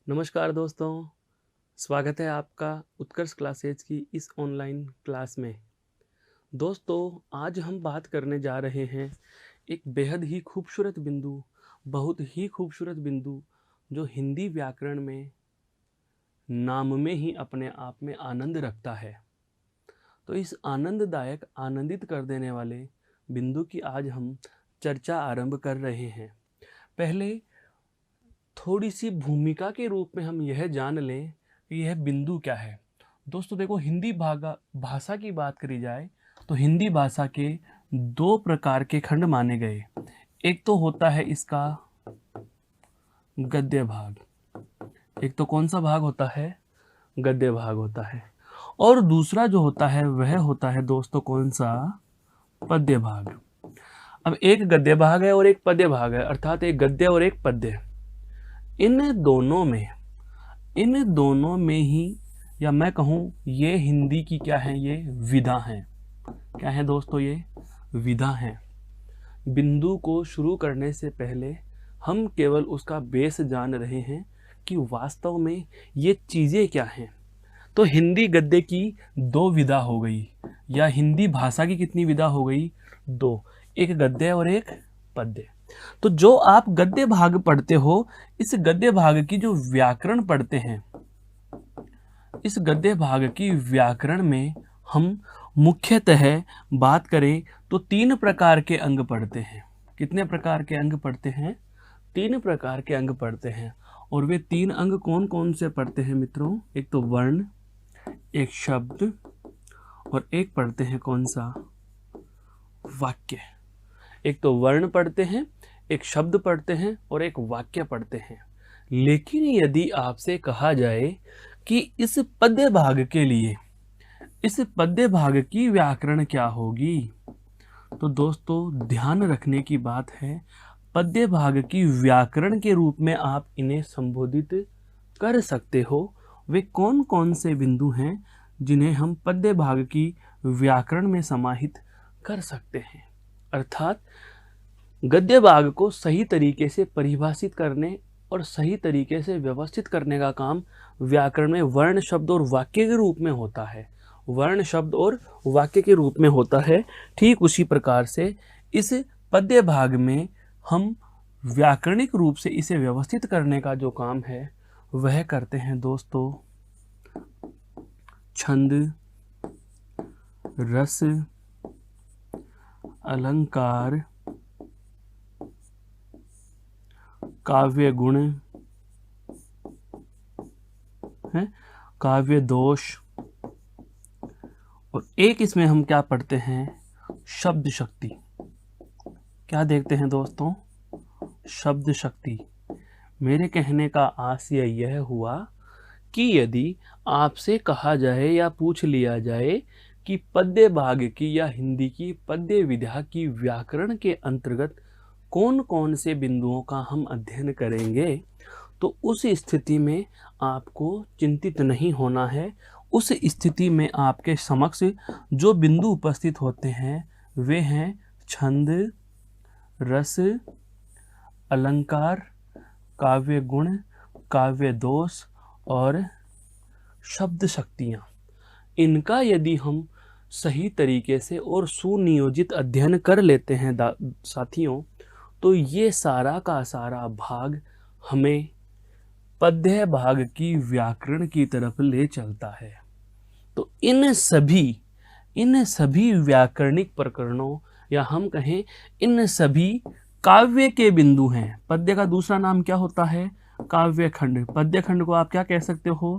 नमस्कार दोस्तों, स्वागत है आपका उत्कर्ष क्लासेज की इस ऑनलाइन क्लास में। दोस्तों, आज हम बात करने जा रहे हैं एक बेहद ही खूबसूरत बिंदु, बहुत ही खूबसूरत बिंदु जो हिंदी व्याकरण में नाम में ही अपने आप में आनंद रखता है। तो इस आनंददायक, आनंदित कर देने वाले बिंदु की आज हम चर्चा आरंभ कर रहे हैं। पहले थोड़ी सी भूमिका के रूप में हम यह जान लें कि यह बिंदु क्या है। दोस्तों देखो, हिंदी भाषा की बात करी जाए तो हिंदी भाषा के दो प्रकार के खंड माने गए। एक तो होता है इसका गद्य भाग, एक तो कौन सा भाग होता है? गद्य भाग होता है। और दूसरा जो होता है वह होता है दोस्तों कौन सा? पद्य भाग। अब एक गद्य भाग है और एक पद्य भाग है, अर्थात एक गद्य और एक पद्य। इन दोनों में ही, या मैं कहूँ ये हिंदी की क्या है, ये विधा है। क्या है दोस्तों? ये विधा है। बिंदु को शुरू करने से पहले हम केवल उसका बेस जान रहे हैं कि वास्तव में ये चीज़ें क्या हैं। तो हिंदी गद्य की दो विधा हो गई, या हिंदी भाषा की कितनी विधा हो गई? दो, एक गद्य और एक पद्य। तो जो आप गद्य भाग पढ़ते हो, इस गद्य भाग की जो व्याकरण पढ़ते हैं, इस गद्य भाग की व्याकरण में हम मुख्यतः बात करें तो 3 प्रकार के अंग पढ़ते हैं। कितने प्रकार के अंग पढ़ते हैं? 3 प्रकार के अंग पढ़ते हैं। और वे 3 अंग कौन कौन से पढ़ते हैं मित्रों? एक तो वर्ण, एक शब्द, और एक पढ़ते हैं कौन सा? वाक्य। एक तो वर्ण पढ़ते हैं, एक शब्द पढ़ते हैं और एक वाक्य पढ़ते हैं। लेकिन यदि आपसे कहा जाए कि इस पद्य भाग के लिए, इस पद्य भाग की व्याकरण क्या होगी, तो दोस्तों ध्यान रखने की बात है, पद्य भाग की व्याकरण के रूप में आप इन्हें संबोधित कर सकते हो। वे कौन कौन से बिंदु हैं जिन्हें हम पद्य भाग की व्याकरण में समाहित कर सकते हैं? अर्थात गद्य भाग को सही तरीके से परिभाषित करने और सही तरीके से व्यवस्थित करने का काम व्याकरण में वर्ण, शब्द और वाक्य के रूप में होता है। वर्ण, शब्द और वाक्य के रूप में होता है। ठीक उसी प्रकार से इस पद्य भाग में हम व्याकरणिक रूप से इसे व्यवस्थित करने का जो काम है वह करते हैं दोस्तों छंद, रस, अलंकार, काव्य गुण है, काव्य दोष, और एक इसमें हम क्या पढ़ते हैं? शब्द शक्ति। क्या देखते हैं दोस्तों? शब्द शक्ति। मेरे कहने का आशय यह हुआ कि यदि आपसे कहा जाए या पूछ लिया जाए कि पद्य भाग की या हिंदी की पद्य विधा की व्याकरण के अंतर्गत कौन कौन से बिंदुओं का हम अध्ययन करेंगे, तो उस स्थिति में आपको चिंतित नहीं होना है। उस स्थिति में आपके समक्ष जो बिंदु उपस्थित होते हैं वे हैं छंद, रस, अलंकार, काव्य गुण, काव्य दोष और शब्द शक्तियाँ। इनका यदि हम सही तरीके से और सुनियोजित अध्ययन कर लेते हैं साथियों, तो ये सारा का सारा भाग हमें पद्य भाग की व्याकरण की तरफ ले चलता है। तो इन सभी व्याकरणिक प्रकरणों, या हम कहें इन सभी काव्य के बिंदु हैं। पद्य का दूसरा नाम क्या होता है? काव्य खंड। पद्य खंड को आप क्या कह सकते हो?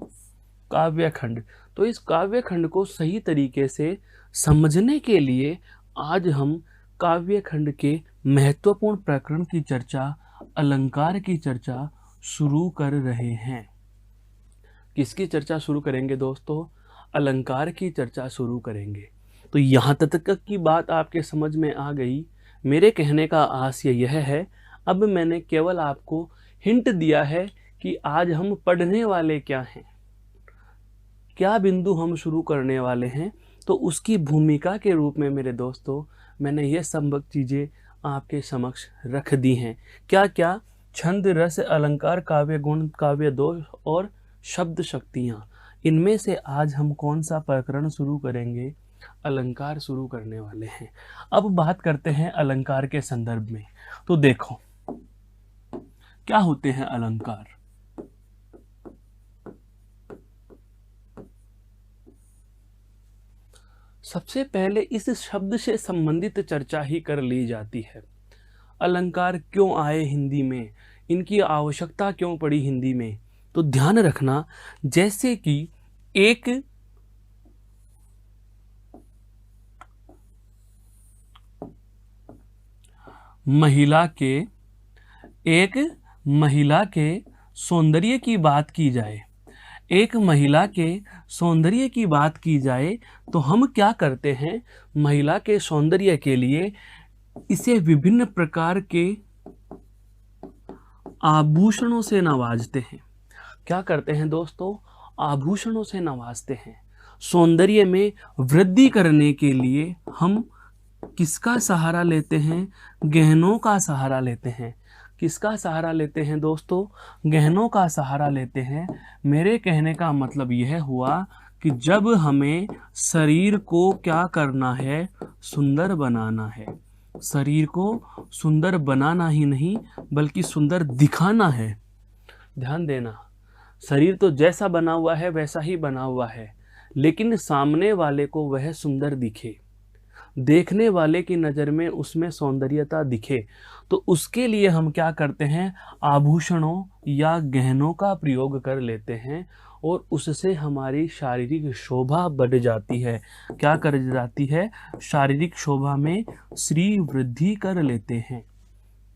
काव्य खंड। तो इस काव्य खंड को सही तरीके से समझने के लिए आज हम काव्य खंड के महत्वपूर्ण प्रकरण की चर्चा, अलंकार की चर्चा शुरू कर रहे हैं। किसकी चर्चा शुरू करेंगे दोस्तों? अलंकार की चर्चा शुरू करेंगे। तो यहाँ तक की बात आपके समझ में आ गई। मेरे कहने का आशय यह है, अब मैंने केवल आपको हिंट दिया है कि आज हम पढ़ने वाले क्या हैं, क्या बिंदु हम शुरू करने वाले हैं। तो उसकी भूमिका के रूप में मेरे दोस्तों मैंने ये सब चीज़ें आपके समक्ष रख दी हैं। क्या क्या? छंद, रस, अलंकार, काव्य गुण, काव्य दोष और शब्द शक्तियाँ। इनमें से आज हम कौन सा प्रकरण शुरू करेंगे? अलंकार शुरू करने वाले हैं। अब बात करते हैं अलंकार के संदर्भ में। तो देखो क्या होते हैं अलंकार। सबसे पहले इस शब्द से संबंधित चर्चा ही कर ली जाती है। अलंकार क्यों आए हिंदी में, इनकी आवश्यकता क्यों पड़ी हिंदी में। तो ध्यान रखना, जैसे कि एक महिला के सौंदर्य की बात की जाए, एक महिला के सौंदर्य की बात की जाए तो हम क्या करते हैं? महिला के सौंदर्य के लिए इसे विभिन्न प्रकार के आभूषणों से नवाजते हैं। क्या करते हैं दोस्तों? आभूषणों से नवाजते हैं। सौंदर्य में वृद्धि करने के लिए हम किसका सहारा लेते हैं? गहनों का सहारा लेते हैं। किसका सहारा लेते हैं दोस्तों? गहनों का सहारा लेते हैं। मेरे कहने का मतलब यह हुआ कि जब हमें शरीर को क्या करना है? सुंदर बनाना है। शरीर को सुंदर बनाना ही नहीं बल्कि सुंदर दिखाना है। ध्यान देना, शरीर तो जैसा बना हुआ है वैसा ही बना हुआ है, लेकिन सामने वाले को वह सुंदर दिखे, देखने वाले की नज़र में उसमें सौंदर्यता दिखे, तो उसके लिए हम क्या करते हैं? आभूषणों या गहनों का प्रयोग कर लेते हैं और उससे हमारी शारीरिक शोभा बढ़ जाती है। क्या कर जाती है? शारीरिक शोभा में श्री वृद्धि कर लेते हैं।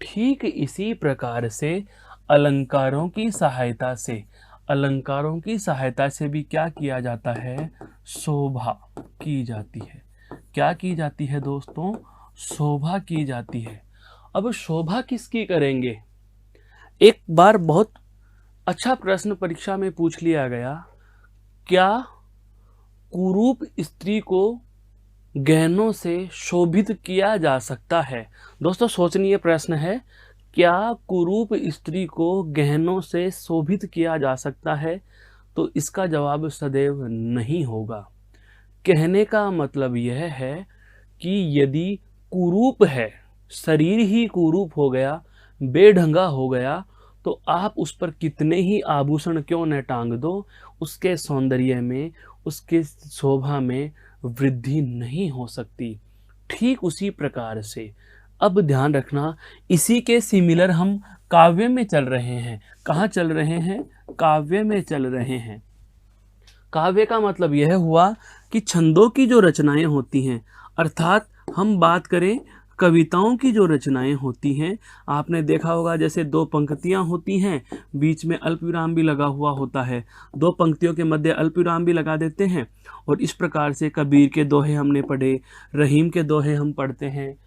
ठीक इसी प्रकार से अलंकारों की सहायता से भी क्या किया जाता है? शोभा की जाती है। क्या की जाती है दोस्तों? शोभा की जाती है। अब शोभा किसकी करेंगे? एक बार बहुत अच्छा प्रश्न परीक्षा में पूछ लिया गया, क्या कुरूप स्त्री को गहनों से शोभित किया जा सकता है? दोस्तों सोचनीय प्रश्न है, क्या कुरूप स्त्री को गहनों से शोभित किया जा सकता है? तो इसका जवाब सदैव नहीं होगा। कहने का मतलब यह है कि यदि कुरूप है, शरीर ही कुरूप हो गया, बेढंगा हो गया, तो आप उस पर कितने ही आभूषण क्यों न टांग दो, उसके सौंदर्य में, उसके शोभा में वृद्धि नहीं हो सकती। ठीक उसी प्रकार से अब ध्यान रखना, इसी के सिमिलर हम काव्य में चल रहे हैं। कहाँ चल रहे हैं? काव्य में चल रहे हैं। काव्य का मतलब यह हुआ कि छंदों की जो रचनाएं होती हैं, अर्थात हम बात करें कविताओं की जो रचनाएं होती हैं, आपने देखा होगा जैसे दो पंक्तियां होती हैं, बीच में अल्प विराम भी लगा हुआ होता है, दो पंक्तियों के मध्य अल्प विराम भी लगा देते हैं। और इस प्रकार से कबीर के दोहे हमने पढ़े, रहीम के दोहे हम पढ़ते हैं,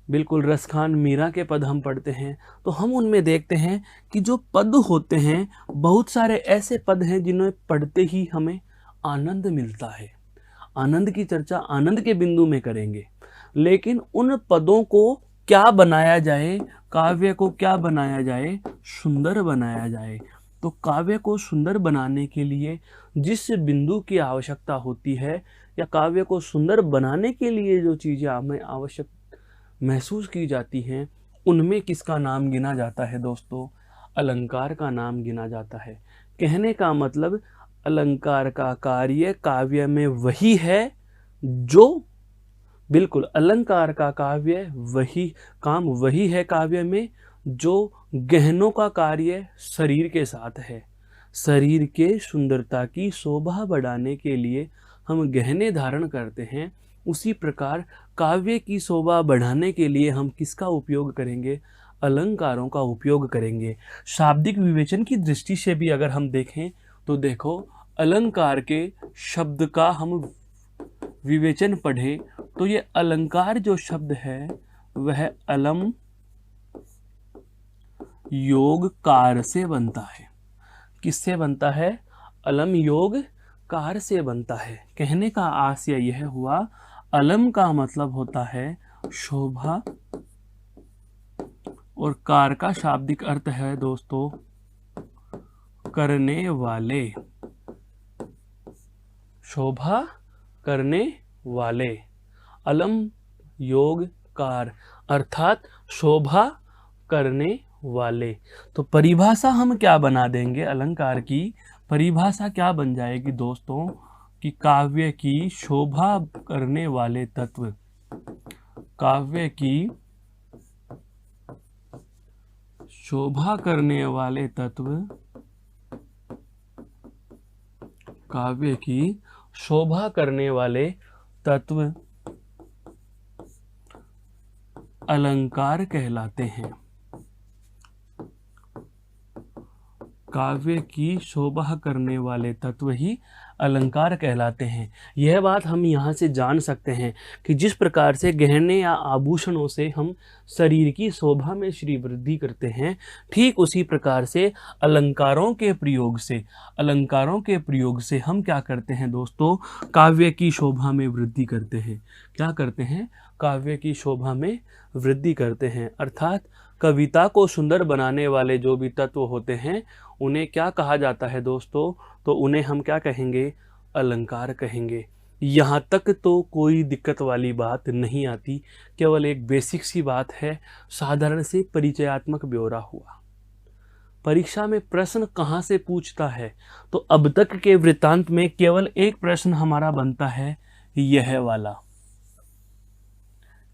बिल्कुल रसखान मीरा के पद हम पढ़ते हैं। तो हम उनमें देखते हैं कि जो पद होते हैं, बहुत सारे ऐसे पद हैं जिन्हें पढ़ते ही हमें आनंद मिलता है। आनंद की चर्चा आनंद के बिंदु में करेंगे, लेकिन उन पदों को क्या बनाया जाए? काव्य को क्या बनाया जाए? सुंदर बनाया जाए। तो काव्य को सुंदर बनाने के लिए जिस बिंदु की आवश्यकता होती है, या काव्य को सुंदर बनाने के लिए जो चीज़ें हमें आवश्यक महसूस की जाती हैं, उनमें किसका नाम गिना जाता है दोस्तों? अलंकार का नाम गिना जाता है। कहने का मतलब अलंकार का कार्य काव्य में वही है जो, बिल्कुल अलंकार का काव्य वही काम वही है काव्य में जो गहनों का कार्य शरीर के साथ है। शरीर के सुंदरता की शोभा बढ़ाने के लिए हम गहने धारण करते हैं, उसी प्रकार काव्य की शोभा बढ़ाने के लिए हम किसका उपयोग करेंगे? अलंकारों का उपयोग करेंगे। शाब्दिक विवेचन की दृष्टि से भी अगर हम देखें तो देखो, अलंकार के शब्द का हम विवेचन पढ़ें तो ये अलंकार जो शब्द है वह अलम योग कार से बनता है। किससे बनता है? अलम योग कार से बनता है। कहने का आशय यह हुआ, अलम का मतलब होता है शोभा और कार का शाब्दिक अर्थ है दोस्तों करने वाले, शोभा करने वाले। अलम योग कार अर्थात शोभा करने वाले। तो परिभाषा हम क्या बना देंगे, अलंकार की परिभाषा क्या बन जाएगी दोस्तों कि काव्य की शोभा करने वाले तत्व, काव्य की शोभा करने वाले तत्व, काव्य की शोभा करने वाले तत्व अलंकार कहलाते हैं। काव्य की शोभा करने वाले तत्व ही अलंकार कहलाते हैं। यह बात हम यहाँ से जान सकते हैं कि जिस प्रकार से गहने या आभूषणों से हम शरीर की शोभा में श्री वृद्धि करते हैं, ठीक उसी प्रकार से अलंकारों के प्रयोग से हम क्या करते हैं दोस्तों, काव्य की शोभा में वृद्धि करते हैं। क्या करते हैं, काव्य की शोभा में वृद्धि करते हैं। अर्थात कविता को सुंदर बनाने वाले जो भी तत्व होते हैं उन्हें क्या कहा जाता है दोस्तों, तो उन्हें हम क्या कहेंगे, अलंकार कहेंगे। यहाँ तक तो कोई दिक्कत वाली बात नहीं आती, केवल एक बेसिक सी बात है, साधारण से परिचयात्मक ब्यौरा हुआ। परीक्षा में प्रश्न कहाँ से पूछता है, तो अब तक के वृत्तांत में केवल एक प्रश्न हमारा बनता है, यह वाला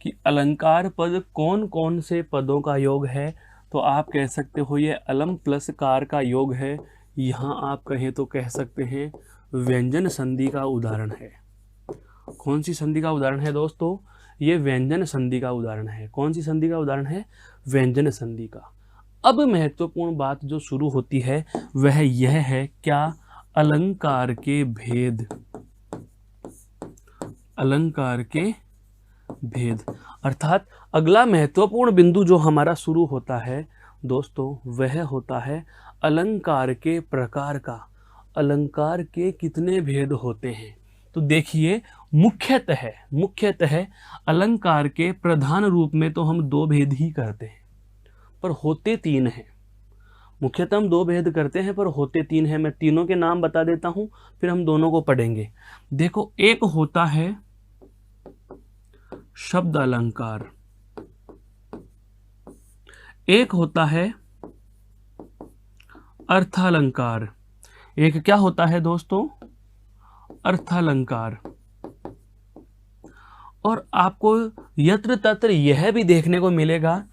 कि अलंकार पद कौन कौन से पदों का योग है। तो आप कह सकते हो ये अलम प्लस कार का योग है। यहाँ आप कहें तो कह सकते हैं व्यंजन संधि का उदाहरण है। कौन सी संधि का उदाहरण है दोस्तों, ये व्यंजन संधि का उदाहरण है। कौन सी संधि का उदाहरण है, व्यंजन संधि का। अब महत्वपूर्ण बात जो शुरू होती है वह यह है, क्या अलंकार के भेद, अलंकार के भेद। अर्थात अगला महत्वपूर्ण बिंदु जो हमारा शुरू होता है दोस्तों वह होता है अलंकार के प्रकार का। अलंकार के कितने भेद होते हैं, तो देखिए मुख्यतः अलंकार के प्रधान रूप में तो हम दो भेद ही करते हैं, पर होते तीन हैं। मुख्यतः हम दो भेद करते हैं पर होते तीन हैं। मैं तीनों के नाम बता देता हूं, फिर हम दोनों को पढ़ेंगे। देखो, एक होता है शब्द अलंकार, एक होता है अर्थालंकार। एक क्या होता है दोस्तों, अर्थालंकार। और आपको यत्र तत्र यह भी देखने को मिलेगा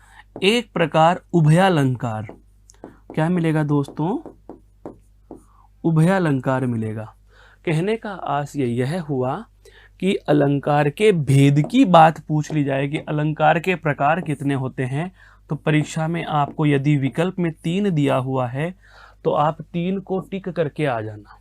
एक प्रकार उभयालंकार। क्या मिलेगा दोस्तों, उभयालंकार मिलेगा। कहने का आशय यह हुआ कि अलंकार के भेद की बात पूछ ली जाए कि अलंकार के प्रकार कितने होते हैं, तो परीक्षा में आपको यदि विकल्प में 3 दिया हुआ है तो आप 3 को टिक करके आ जाना,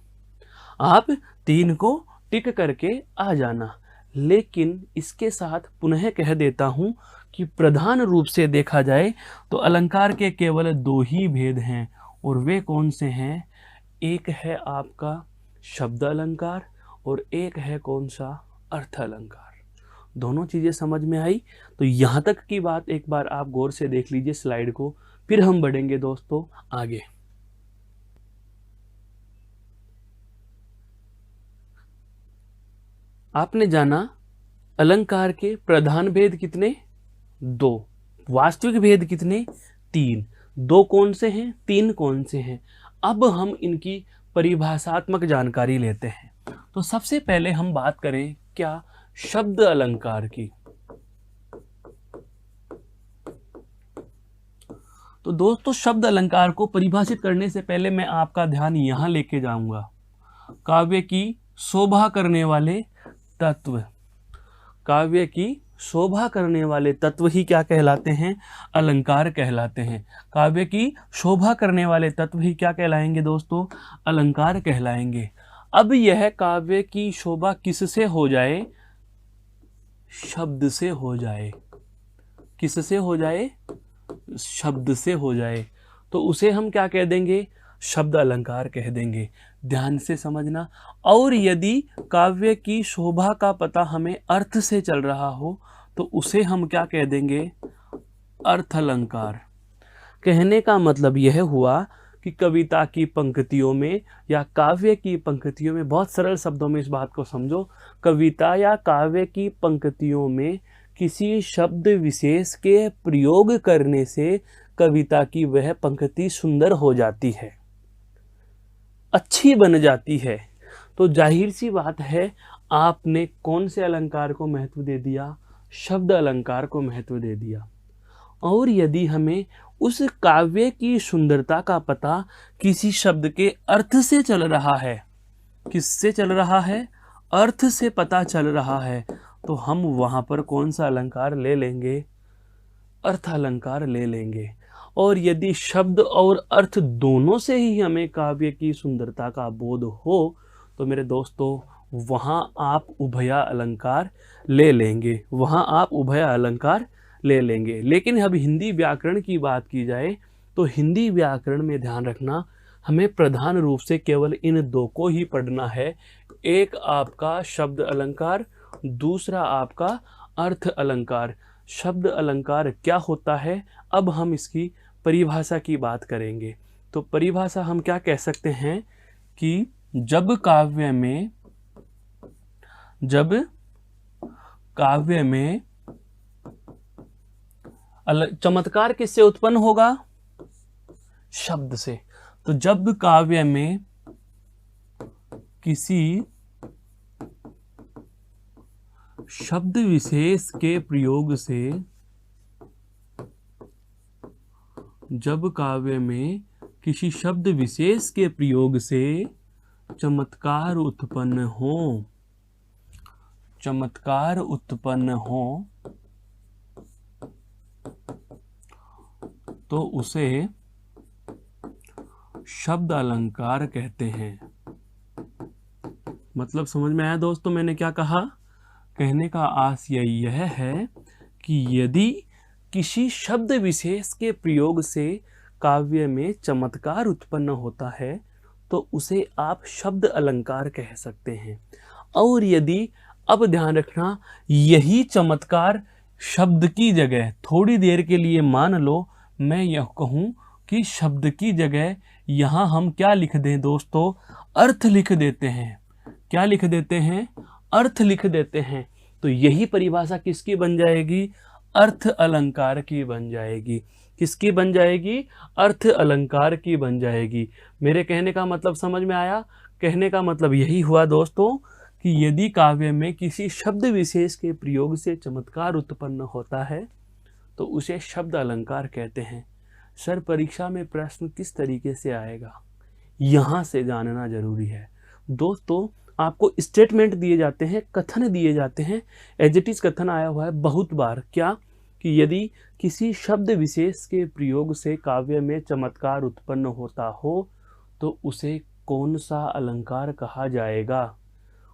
आप 3 को टिक करके आ जाना। लेकिन इसके साथ पुनः कह देता हूं कि प्रधान रूप से देखा जाए तो अलंकार के केवल 2 ही भेद हैं, और वे कौन से हैं, एक है आपका शब्द अलंकार और एक है कौन सा, अर्थ अलंकार। दोनों चीजें समझ में आई। तो यहां तक की बात एक बार आप गौर से देख लीजिए स्लाइड को, फिर हम बढ़ेंगे दोस्तों आगे। आपने जाना अलंकार के प्रधान भेद कितने, 2, वास्तविक भेद कितने, 3। 2 कौन से हैं, 3 कौन से हैं। अब हम इनकी परिभाषात्मक जानकारी लेते हैं। तो सबसे पहले हम बात करें क्या, शब्द अलंकार की। तो दोस्तों शब्द अलंकार को परिभाषित करने से पहले मैं आपका ध्यान यहां लेके जाऊंगा, काव्य की शोभा करने वाले तत्व। काव्य की शोभा करने वाले तत्व ही क्या कहलाते हैं, अलंकार कहलाते हैं। काव्य की शोभा करने वाले तत्व ही क्या कहलाएंगे दोस्तों, अलंकार कहलाएंगे। अब यह काव्य की शोभा किससे हो जाए, शब्द से हो जाए। किससे हो जाए, शब्द से हो जाए, तो उसे हम क्या कह देंगे, शब्द अलंकार कह देंगे। ध्यान से समझना। और यदि काव्य की शोभा का पता हमें अर्थ से चल रहा हो तो उसे हम क्या कह देंगे, अर्थ अलंकार। कहने का मतलब यह हुआ कि कविता की पंक्तियों में या काव्य की पंक्तियों में, बहुत सरल शब्दों में इस बात को समझो, कविता या काव्य की पंक्तियों में किसी शब्द विशेष के प्रयोग करने से कविता की वह पंक्ति सुंदर हो जाती है, अच्छी बन जाती है। तो जाहिर सी बात है, आपने कौन से अलंकार को महत्व दे दिया? शब्द अलंकार को महत्व दे दिया। और यदि हमें उस काव्य की सुंदरता का पता किसी शब्द के अर्थ से चल रहा है, किससे चल रहा है? अर्थ से पता चल रहा है, तो हम वहां पर कौन सा अलंकार ले लेंगे? अर्थ अलंकार ले लेंगे। और यदि शब्द और अर्थ दोनों से ही हमें काव्य की सुंदरता का बोध हो, तो मेरे दोस्तों वहाँ आप उभय अलंकार ले लेंगे, वहाँ आप उभय अलंकार ले लेंगे। लेकिन अब हिंदी व्याकरण की बात की जाए तो हिंदी व्याकरण में ध्यान रखना, हमें प्रधान रूप से केवल इन दो को ही पढ़ना है। एक आपका शब्द अलंकार, दूसरा आपका अर्थ अलंकार। शब्द अलंकार क्या होता है, अब हम इसकी परिभाषा की बात करेंगे। तो परिभाषा हम क्या कह सकते हैं कि जब काव्य में चमत्कार किससे उत्पन्न होगा? शब्द से। तो जब काव्य में किसी शब्द विशेष के प्रयोग से, जब काव्य में किसी शब्द विशेष के प्रयोग से चमत्कार उत्पन्न हो, चमत्कार उत्पन्न हो, तो उसे शब्द अलंकार कहते हैं। मतलब समझ में आया दोस्तों मैंने क्या कहा? कहने का आशय यह है कि यदि किसी शब्द विशेष के प्रयोग से काव्य में चमत्कार उत्पन्न होता है तो उसे आप शब्द अलंकार कह सकते हैं। और यदि, अब ध्यान रखना, यही चमत्कार शब्द की जगह, थोड़ी देर के लिए मान लो मैं यह कहूं कि शब्द की जगह यहां हम क्या लिख दें दोस्तों? अर्थ लिख देते हैं। क्या लिख देते हैं? अर्थ लिख देते हैं। तो यही परिभाषा किसकी बन जाएगी? अर्थ अलंकार की बन जाएगी। किसकी बन जाएगी? अर्थ अलंकार की बन जाएगी। मेरे कहने का मतलब समझ में आया? कहने का मतलब यही हुआ दोस्तों कि यदि काव्य में किसी शब्द विशेष के प्रयोग से चमत्कार उत्पन्न होता है तो उसे शब्द अलंकार कहते हैं। सर परीक्षा में प्रश्न किस तरीके से आएगा, यहाँ से जानना जरूरी है दोस्तों। आपको स्टेटमेंट दिए जाते हैं, कथन दिए जाते हैं, एज इट इज कथन आया हुआ है बहुत बार, क्या कि यदि किसी शब्द विशेष के प्रयोग से काव्य में चमत्कार उत्पन्न होता हो तो उसे कौन सा अलंकार कहा जाएगा?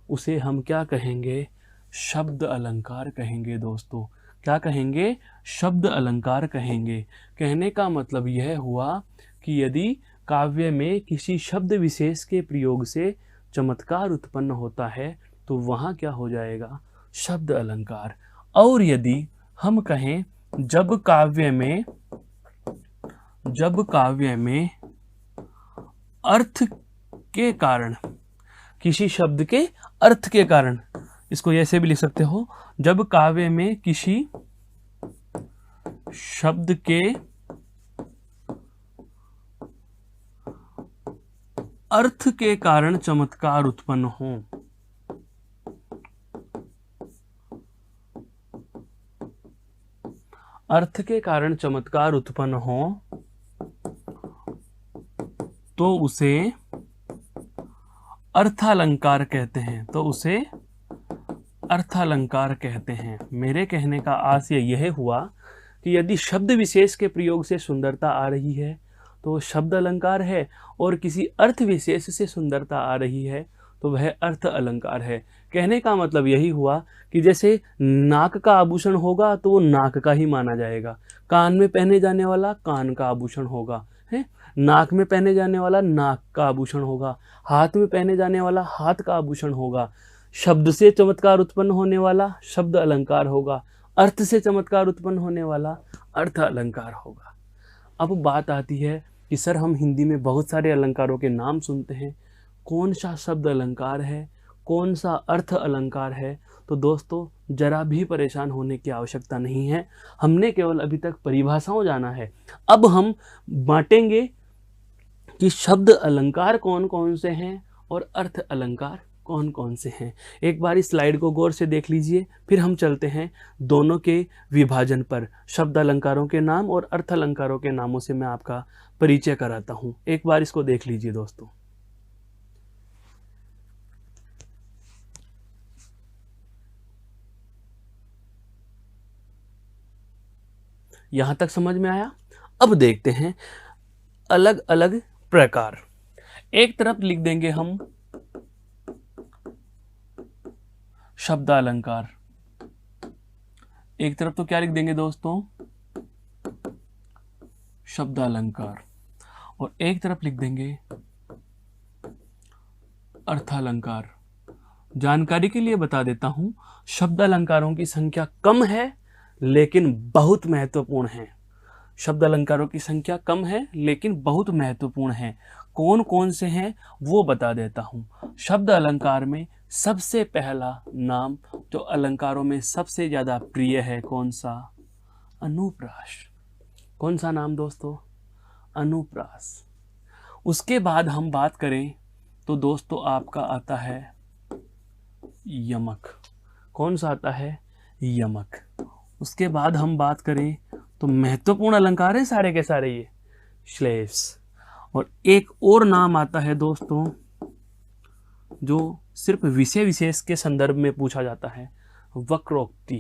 उसे हम क्या कहेंगे? शब्द अलंकार कहेंगे दोस्तों। क्या कहेंगे? शब्द अलंकार कहेंगे। कहने का मतलब यह हुआ कि यदि काव्य में किसी शब्द विशेष के प्रयोग से चमत्कार उत्पन्न होता है तो वहाँ क्या हो जाएगा? शब्द अलंकार। और यदि हम कहें जब काव्य में अर्थ के कारण, किसी शब्द के अर्थ के कारण, इसको ऐसे भी लिख सकते हो, जब काव्य में किसी शब्द के अर्थ के कारण चमत्कार उत्पन्न हो, अर्थ के कारण चमत्कार उत्पन्न हो तो उसे अर्थालंकार कहते हैं। तो उसे अर्थालंकार कहते हैं। मेरे कहने का आशय यह हुआ कि यदि शब्द विशेष के प्रयोग से सुंदरता आ रही है तो शब्द अलंकार है, और किसी अर्थ विशेष से सुंदरता आ रही है तो वह अर्थ अलंकार है। कहने का मतलब यही हुआ कि जैसे नाक का आभूषण होगा तो वो नाक का ही माना जाएगा, कान में पहने जाने वाला कान का आभूषण होगा, है नाक में पहने जाने वाला नाक का आभूषण होगा, हाथ में पहने जाने वाला हाथ का आभूषण होगा। शब्द से चमत्कार उत्पन्न होने वाला शब्द अलंकार होगा, अर्थ से चमत्कार उत्पन्न होने वाला अर्थ अलंकार होगा। अब बात आती है कि सर हम हिंदी में बहुत सारे अलंकारों के नाम सुनते हैं, कौन सा शब्द अलंकार है, कौन सा अर्थ अलंकार है। तो दोस्तों जरा भी परेशान होने की आवश्यकता नहीं है, हमने केवल अभी तक परिभाषाओं जाना है। अब हम बांटेंगे कि शब्द अलंकार कौन कौन से हैं और अर्थ अलंकार कौन कौन से हैं। एक बार इस स्लाइड को गौर से देख लीजिए, फिर हम चलते हैं दोनों के विभाजन पर। शब्द अलंकारों के नाम और अर्थ अलंकारों के नामों से मैं आपका परिचय कराता हूं। एक बार इसको देख लीजिए दोस्तों। यहां तक समझ में आया? अब देखते हैं अलग अलग प्रकार। एक तरफ लिख देंगे हम शब्द अलंकार, एक तरफ तो क्या लिख देंगे दोस्तों, शब्द अलंकार, और एक तरफ लिख देंगे अर्थ अलंकार। जानकारी के लिए बता देता हूं, शब्द अलंकारों की संख्या कम है लेकिन बहुत महत्वपूर्ण है। शब्द अलंकारों की संख्या कम है लेकिन बहुत महत्वपूर्ण है। कौन कौन से हैं वो बता देता हूं। शब्द अलंकार में सबसे पहला नाम जो अलंकारों में सबसे ज्यादा प्रिय है, कौन सा? अनुप्रास। कौन सा नाम दोस्तों? अनुप्रास। उसके बाद हम बात करें तो दोस्तों आपका आता है यमक। कौन सा आता है? यमक। उसके बाद हम बात करें तो महत्वपूर्ण अलंकार है सारे के सारे ये, श्लेष। और एक और नाम आता है दोस्तों जो सिर्फ विषय विशेष के संदर्भ में पूछा जाता है, वक्रोक्ति।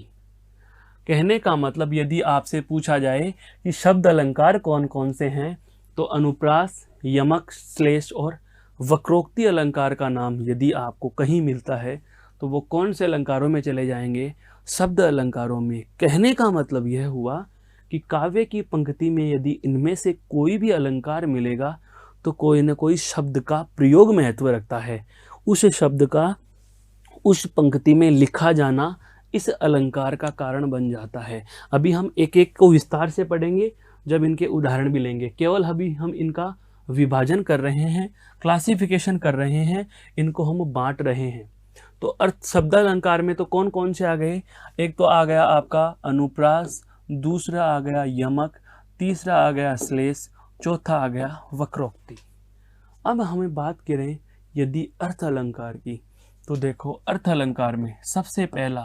कहने का मतलब यदि आपसे पूछा जाए कि शब्द अलंकार कौन कौन से हैं तो अनुप्रास, यमक, श्लेष और वक्रोक्ति अलंकार का नाम यदि आपको कहीं मिलता है तो वो कौन से अलंकारों में चले जाएंगे? शब्द अलंकारों में। कहने का मतलब यह हुआ कि काव्य की पंक्ति में यदि इनमें से कोई भी अलंकार मिलेगा तो कोई न कोई शब्द का प्रयोग महत्व रखता है। उस शब्द का उस पंक्ति में लिखा जाना इस अलंकार का कारण बन जाता है। अभी हम एक एक को विस्तार से पढ़ेंगे जब इनके उदाहरण भी लेंगे। केवल अभी हम इनका विभाजन कर रहे हैं, क्लासिफिकेशन कर रहे हैं, इनको हम बांट रहे हैं। तो अर्थ शब्द अलंकार में तो कौन कौन से आ गए? एक तो आ गया आपका अनुप्रास, दूसरा आ गया यमक, तीसरा आ गया श्लेष, चौथा आ गया वक्रोक्ति। अब हमें बात करें यदि अर्थ अलंकार की, तो देखो अर्थ अलंकार में सबसे पहला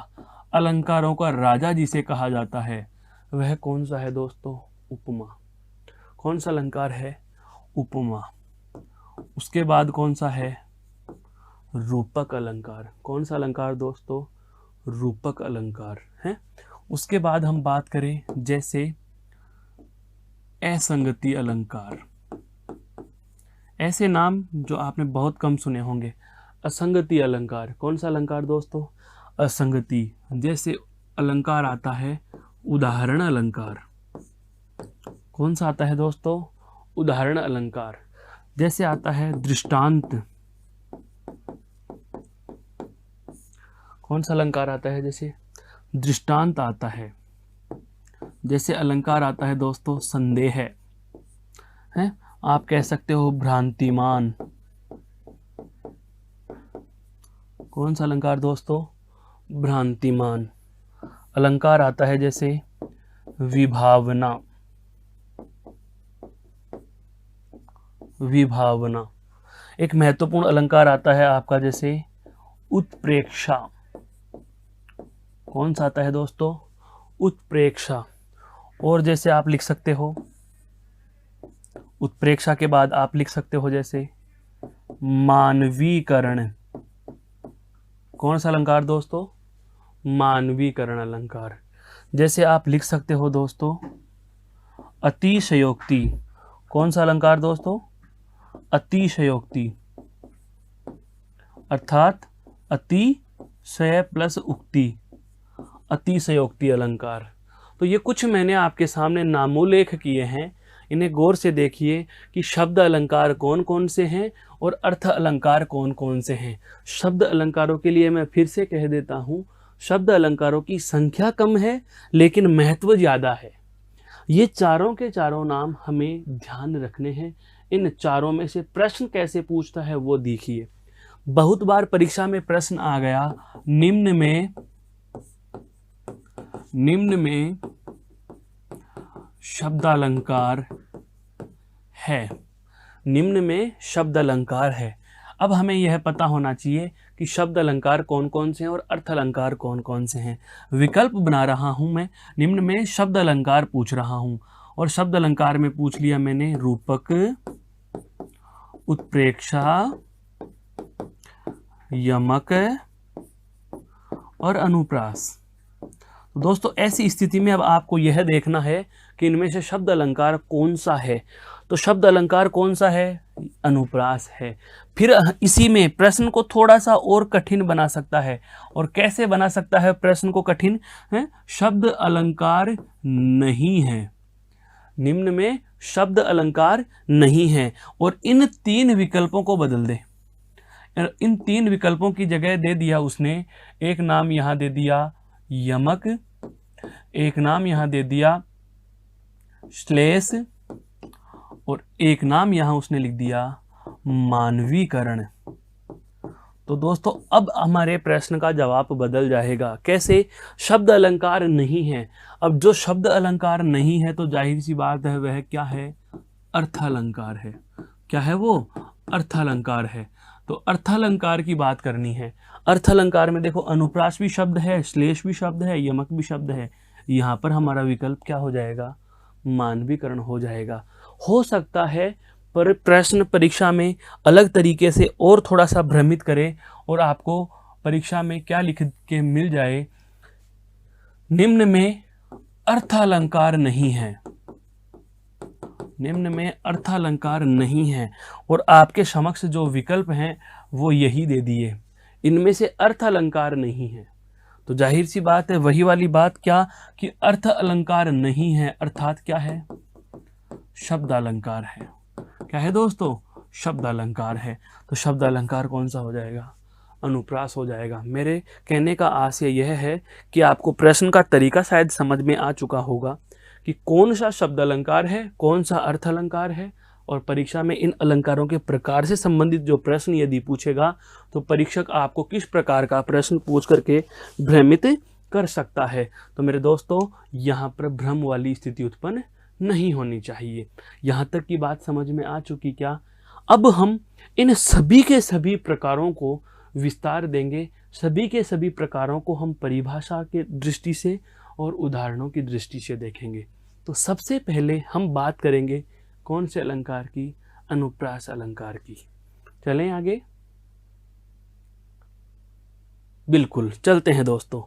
अलंकारों का राजा जिसे कहा जाता है वह कौन सा है दोस्तों? उपमा। कौन सा अलंकार है? उपमा। उसके बाद कौन सा है? रूपक अलंकार। कौन सा अलंकार दोस्तों? रूपक अलंकार है। उसके बाद हम बात करें जैसे असंगति अलंकार। ऐसे नाम जो आपने बहुत कम सुने होंगे। असंगति अलंकार। कौन सा अलंकार दोस्तों? असंगति। जैसे अलंकार आता है उदाहरण अलंकार। कौन सा आता है दोस्तों? उदाहरण अलंकार। जैसे आता है दृष्टांत। कौन सा अलंकार आता है? जैसे दृष्टांत आता है। जैसे अलंकार आता है दोस्तों संदेह है, आप कह सकते हो भ्रांतिमान। कौन सा अलंकार दोस्तों? भ्रांतिमान। अलंकार आता है जैसे विभावना। विभावना। एक महत्वपूर्ण अलंकार आता है आपका जैसे उत्प्रेक्षा। कौन सा आता है दोस्तों? उत्प्रेक्षा। और जैसे आप लिख सकते हो उत्प्रेक्षा के बाद आप लिख सकते हो जैसे मानवीकरण। कौन सा अलंकार दोस्तों? मानवीकरण अलंकार। जैसे आप लिख सकते हो दोस्तों अतिशयोक्ति। कौन सा अलंकार दोस्तों? अतिशयोक्ति। अर्थात अतिशय प्लस उक्ति, अतिशयोक्ति अलंकार। तो ये कुछ मैंने आपके सामने नामोल्लेख किए हैं, इन्हें गौर से देखिए कि शब्द अलंकार कौन कौन से हैं और अर्थ अलंकार कौन कौन से हैं। शब्द अलंकारों के लिए मैं फिर से कह देता हूँ, शब्द अलंकारों की संख्या कम है लेकिन महत्व ज़्यादा है। ये चारों के चारों नाम हमें ध्यान रखने हैं। इन चारों में से प्रश्न कैसे पूछता है वो देखिए। बहुत बार परीक्षा में प्रश्न आ गया, निम्न में शब्द अलंकार है। निम्न में शब्द अलंकार है। अब हमें यह पता होना चाहिए कि शब्द अलंकार कौन कौन से हैं और अर्थ अलंकार कौन कौन से हैं। विकल्प बना रहा हूं मैं, निम्न में शब्द अलंकार पूछ रहा हूं, और शब्द अलंकार में पूछ लिया मैंने रूपक, उत्प्रेक्षा, यमक और अनुप्रास। तो दोस्तों ऐसी स्थिति में अब आपको यह देखना है कि इनमें से शब्द अलंकार कौन सा है। तो शब्द अलंकार कौन सा है? अनुप्रास है। फिर इसी में प्रश्न को थोड़ा सा और कठिन बना सकता है। और कैसे बना सकता है प्रश्न को कठिन? शब्द अलंकार नहीं है, निम्न में शब्द अलंकार नहीं है, और इन तीन विकल्पों को बदल दे। इन तीन विकल्पों की जगह दे दिया उसने, एक नाम यहां दे दिया यमक, एक नाम यहां दे दिया श्लेष, और एक नाम यहां उसने लिख दिया मानवीकरण। तो दोस्तों अब हमारे प्रश्न का जवाब बदल जाएगा। कैसे? शब्द अलंकार नहीं है। अब जो शब्द अलंकार नहीं है तो जाहिर सी बात है वह क्या है? अर्थालंकार है। क्या है वो? अर्थालंकार है। तो अर्थालंकार की बात करनी है। अर्थालंकार में देखो अनुप्रास भी शब्द है, श्लेष भी शब्द है, यमक भी शब्द है। यहाँ पर हमारा विकल्प क्या हो जाएगा? मानवीकरण हो जाएगा। हो सकता है पर प्रश्न परीक्षा में अलग तरीके से और थोड़ा सा भ्रमित करे और आपको परीक्षा में क्या लिख के मिल जाए, निम्न में अर्थालंकार नहीं है, निम्न में अर्थालंकार नहीं है, और आपके समक्ष जो विकल्प हैं वो यही दे दिए, इनमें से अर्थालंकार नहीं है। तो जाहिर सी बात है वही वाली बात क्या कि अर्थ अलंकार नहीं है, अर्थात क्या है? शब्द अलंकार है। क्या है दोस्तों? शब्द अलंकार है। तो शब्द अलंकार कौन सा हो जाएगा? अनुप्रास हो जाएगा। मेरे कहने का आशय यह है कि आपको प्रश्न का तरीका शायद समझ में आ चुका होगा कि कौन सा शब्द अलंकार है, कौन सा अर्थ अलंकार है, और परीक्षा में इन अलंकारों के प्रकार से संबंधित जो प्रश्न यदि पूछेगा तो परीक्षक आपको किस प्रकार का प्रश्न पूछ करके भ्रमित कर सकता है। तो मेरे दोस्तों यहाँ पर भ्रम वाली स्थिति उत्पन्न नहीं होनी चाहिए। यहाँ तक की बात समझ में आ चुकी क्या? अब हम इन सभी के सभी प्रकारों को विस्तार देंगे। सभी के सभी प्रकारों को हम परिभाषा के दृष्टि से और उदाहरणों की दृष्टि से देखेंगे। तो सबसे पहले हम बात करेंगे कौन से अलंकार की? अनुप्रास अलंकार की। चलें आगे? बिल्कुल चलते हैं दोस्तों।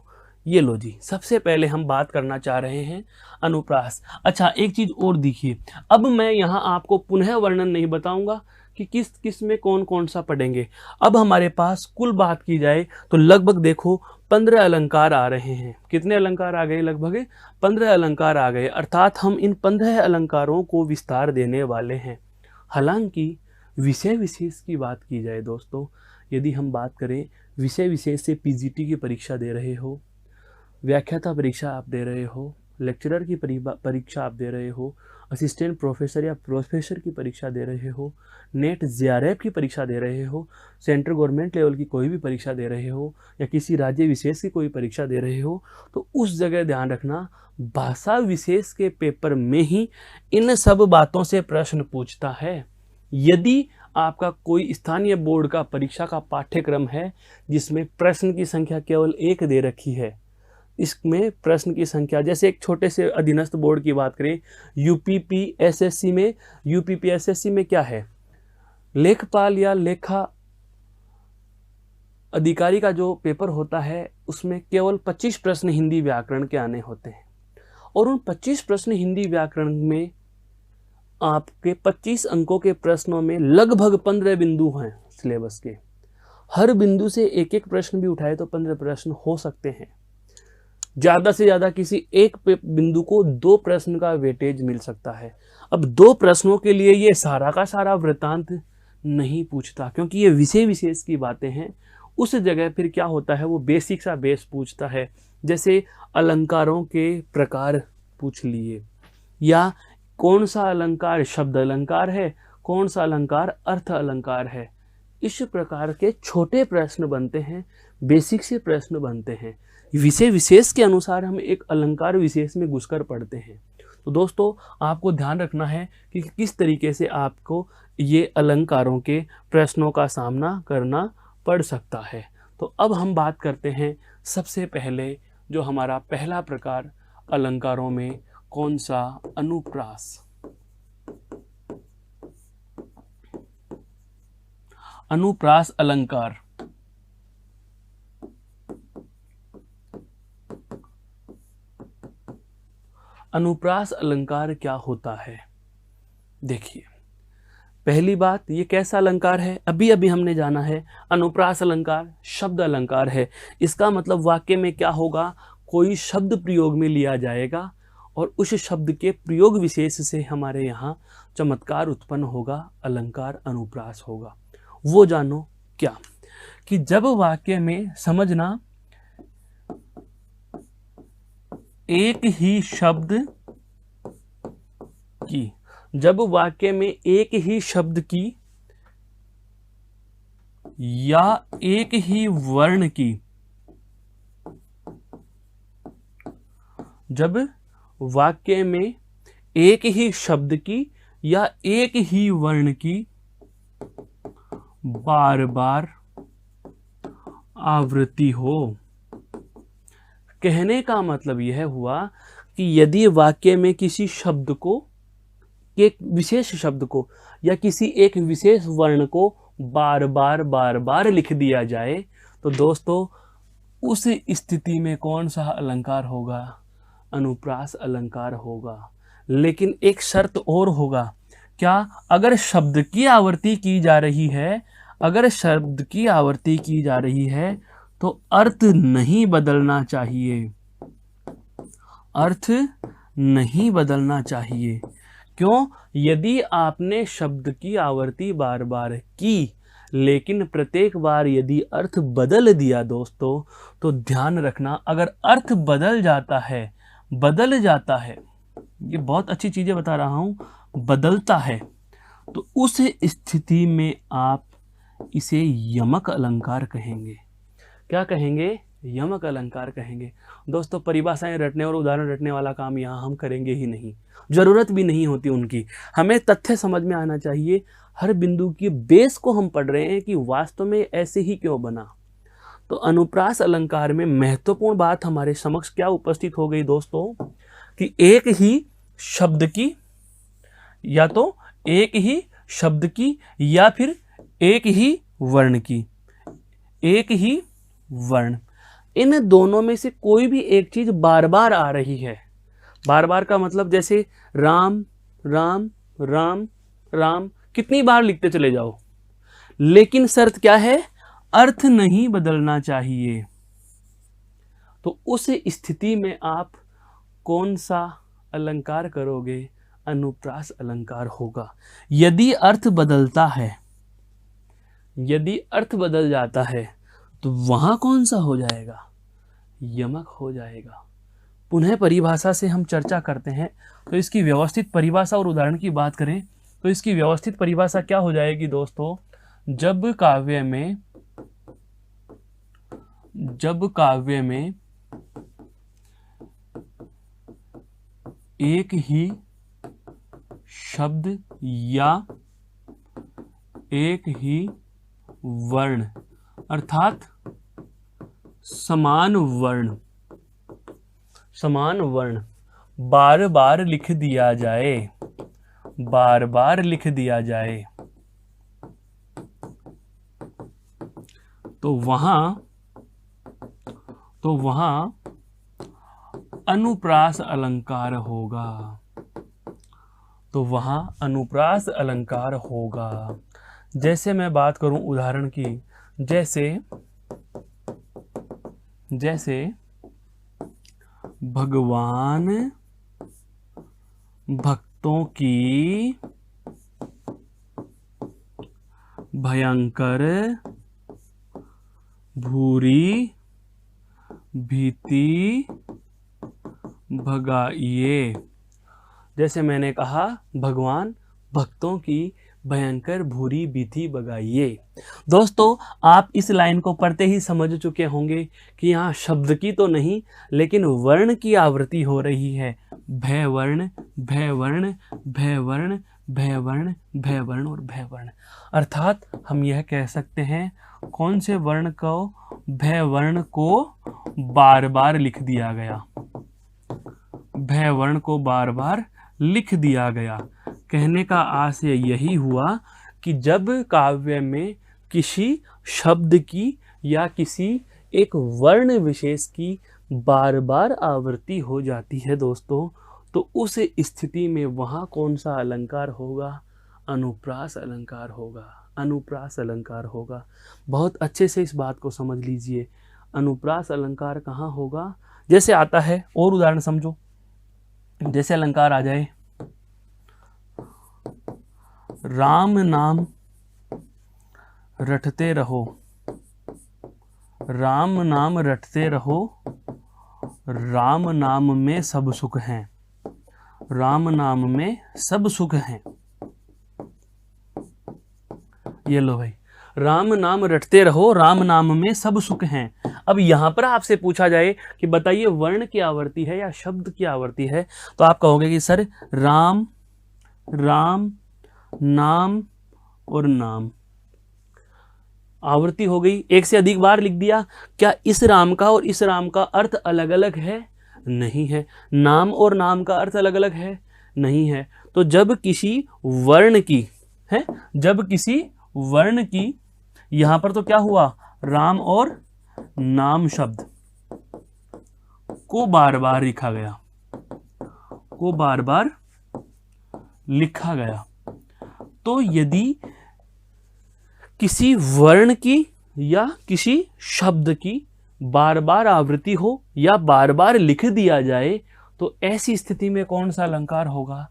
ये लो जी, सबसे पहले हम बात करना चाह रहे हैं अनुप्रास। अच्छा एक चीज और देखिए, अब मैं यहाँ आपको पुनः वर्णन नहीं बताऊंगा कि किस किस में कौन कौन सा पढ़ेंगे। अब हमारे पास कुल बात की जाए तो लगभग देखो 15 अलंकार आ रहे हैं। कितने अलंकार आ गए? लगभग 15 अलंकार आ गए। अर्थात हम इन 15 अलंकारों को विस्तार देने वाले हैं। हालांकि विषय विशेष की बात की जाए दोस्तों, यदि हम बात करें विषय विशेष से पीजीटी की परीक्षा दे रहे हो, व्याख्याता परीक्षा आप दे रहे हो, लेक्चरर की परीक्षा आप दे रहे हो, असिस्टेंट प्रोफेसर या प्रोफेसर की परीक्षा दे रहे हो, नेट जेआरएफ की परीक्षा दे रहे हो, सेंट्रल गवर्नमेंट लेवल की कोई भी परीक्षा दे रहे हो, या किसी राज्य विशेष की कोई परीक्षा दे रहे हो, तो उस जगह ध्यान रखना भाषा विशेष के पेपर में ही इन सब बातों से प्रश्न पूछता है। यदि आपका कोई स्थानीय बोर्ड का परीक्षा का पाठ्यक्रम है जिसमें प्रश्न की संख्या केवल 1 दे रखी है, इसमें प्रश्न की संख्या, जैसे एक छोटे से अधीनस्थ बोर्ड की बात करें यूपीपीएसएससी में, यूपीपीएसएससी में क्या है? लेखपाल या लेखा अधिकारी का जो पेपर होता है उसमें केवल 25 प्रश्न हिंदी व्याकरण के आने होते हैं, और उन 25 प्रश्न हिंदी व्याकरण में आपके 25 अंकों के प्रश्नों में लगभग 15 बिंदु हैं सिलेबस के। हर बिंदु से एक एक प्रश्न भी उठाए तो 15 प्रश्न हो सकते हैं। ज़्यादा से ज़्यादा किसी एक बिंदु को 2 प्रश्न का वेटेज मिल सकता है। अब 2 प्रश्नों के लिए ये सारा का सारा वृत्तांत नहीं पूछता, क्योंकि ये विषय विशेष की बातें हैं। उस जगह फिर क्या होता है, वो बेसिक सा बेस पूछता है। जैसे अलंकारों के प्रकार पूछ लिए, या कौन सा अलंकार शब्द अलंकार है, कौन सा अलंकार अर्थ अलंकार है। इस प्रकार के छोटे प्रश्न बनते हैं, बेसिक से प्रश्न बनते हैं। विषय विशेष के अनुसार हम एक अलंकार विशेष में घुसकर पढ़ते हैं। तो दोस्तों आपको ध्यान रखना है कि किस तरीके से आपको ये अलंकारों के प्रश्नों का सामना करना पड़ सकता है। तो अब हम बात करते हैं सबसे पहले जो हमारा पहला प्रकार अलंकारों में कौन सा, अनुप्रास। अनुप्रास अलंकार। अनुप्रास अलंकार क्या होता है? देखिए, पहली बात, ये कैसा अलंकार है? अभी अभी हमने जाना है। अनुप्रास अलंकार शब्द अलंकार है। इसका मतलब वाक्य में क्या होगा, कोई शब्द प्रयोग में लिया जाएगा और उस शब्द के प्रयोग विशेष से हमारे यहाँ चमत्कार उत्पन्न होगा, अलंकार अनुप्रास होगा। वो जानो क्या, कि जब वाक्य में, समझना, एक ही शब्द की, जब वाक्य में एक ही शब्द की या एक ही वर्ण की, जब वाक्य में एक ही शब्द की या एक ही वर्ण की बार बार आवृत्ति हो। कहने का मतलब यह हुआ कि यदि वाक्य में किसी शब्द को, एक विशेष शब्द को या किसी एक विशेष वर्ण को बार बार लिख दिया जाए, तो दोस्तों उस स्थिति में कौन सा अलंकार होगा? अनुप्रास अलंकार होगा। लेकिन एक शर्त और होगा, क्या? अगर शब्द की आवृत्ति की जा रही है, अगर शब्द की आवृत्ति की जा रही है तो अर्थ नहीं बदलना चाहिए, अर्थ नहीं बदलना चाहिए। क्यों? यदि आपने शब्द की आवृत्ति बार बार की लेकिन प्रत्येक बार यदि अर्थ बदल दिया दोस्तों, तो ध्यान रखना, अगर अर्थ बदल जाता है, बदल जाता है, ये बहुत अच्छी चीजें बता रहा हूं, बदलता है, तो उस स्थिति में आप इसे यमक अलंकार कहेंगे। क्या कहेंगे? यमक अलंकार कहेंगे। दोस्तों परिभाषाएं रटने और उदाहरण रटने वाला काम यहाँ हम करेंगे ही नहीं, जरूरत भी नहीं होती उनकी। हमें तथ्य समझ में आना चाहिए, हर बिंदु की बेस को हम पढ़ रहे हैं कि वास्तव में ऐसे ही क्यों बना। तो अनुप्रास अलंकार में महत्वपूर्ण बात हमारे समक्ष क्या उपस्थित हो गई दोस्तों, कि एक ही शब्द की, या तो एक ही शब्द की या फिर एक ही वर्ण की, एक ही वर्ण, इन दोनों में से कोई भी एक चीज बार बार आ रही है। बार बार का मतलब जैसे राम राम राम राम, कितनी बार लिखते चले जाओ, लेकिन शर्त क्या है? अर्थ नहीं बदलना चाहिए। तो उस स्थिति में आप कौन सा अलंकार करोगे? अनुप्रास अलंकार होगा। यदि अर्थ बदलता है, यदि अर्थ बदल जाता है, तो वहां कौन सा हो जाएगा? यमक हो जाएगा। पुनः परिभाषा से हम चर्चा करते हैं, तो इसकी व्यवस्थित परिभाषा और उदाहरण की बात करें तो इसकी व्यवस्थित परिभाषा क्या हो जाएगी दोस्तों? जब काव्य में एक ही शब्द या एक ही वर्ण, अर्थात समान वर्ण बार बार लिख दिया जाए, बार बार लिख दिया जाए, तो वहां अनुप्रास अलंकार होगा। तो वहां अनुप्रास अलंकार होगा। जैसे मैं बात करूं उदाहरण की, जैसे भगवान भक्तों की भयंकर भूरी भीति भगाइए। जैसे मैंने कहा, भगवान भक्तों की भयंकर भूरी बीथी बगाइए। दोस्तों, आप इस लाइन को पढ़ते ही समझ चुके होंगे कि यहाँ शब्द की तो नहीं लेकिन वर्ण की आवृत्ति हो रही है। भय वर्ण, भय वर्ण, भय वर्ण, भय वर्ण, भय वर्ण और भय वर्ण। अर्थात हम यह कह सकते हैं कौन से वर्ण को, भय वर्ण को बार बार लिख दिया गया। भय वर्ण को बार बार लिख दिया गया। कहने का आशय यही हुआ कि जब काव्य में किसी शब्द की या किसी एक वर्ण विशेष की बार बार आवृत्ति हो जाती है दोस्तों, तो उस स्थिति में वहाँ कौन सा अलंकार होगा? अनुप्रास अलंकार होगा। अनुप्रास अलंकार होगा। बहुत अच्छे से इस बात को समझ लीजिए। अनुप्रास अलंकार कहाँ होगा? जैसे आता है, और उदाहरण समझो। जैसे अलंकार आ जाए, राम नाम रटते रहो, राम नाम रटते रहो, राम नाम में सब सुख हैं, राम नाम में सब सुख हैं। ये लो भाई, राम नाम रटते रहो, राम नाम में सब सुख हैं। अब यहां पर आपसे पूछा जाए कि बताइए वर्ण की आवृत्ति है या शब्द की आवृत्ति है, तो आप कहोगे कि सर राम, राम, नाम और नाम। आवृत्ति हो गई, एक से अधिक बार लिख दिया। क्या इस राम का और इस राम का अर्थ अलग अलग है? नहीं है। नाम और नाम का अर्थ अलग अलग है? नहीं है। तो जब किसी वर्ण की है, जब किसी वर्ण की, यहां पर तो क्या हुआ, राम और नाम शब्द को बार बार लिखा गया, को बार बार लिखा गया। तो यदि किसी वर्ण की या किसी शब्द की बार बार आवृत्ति हो या बार बार लिख दिया जाए, तो ऐसी स्थिति में कौन सा अलंकार होगा?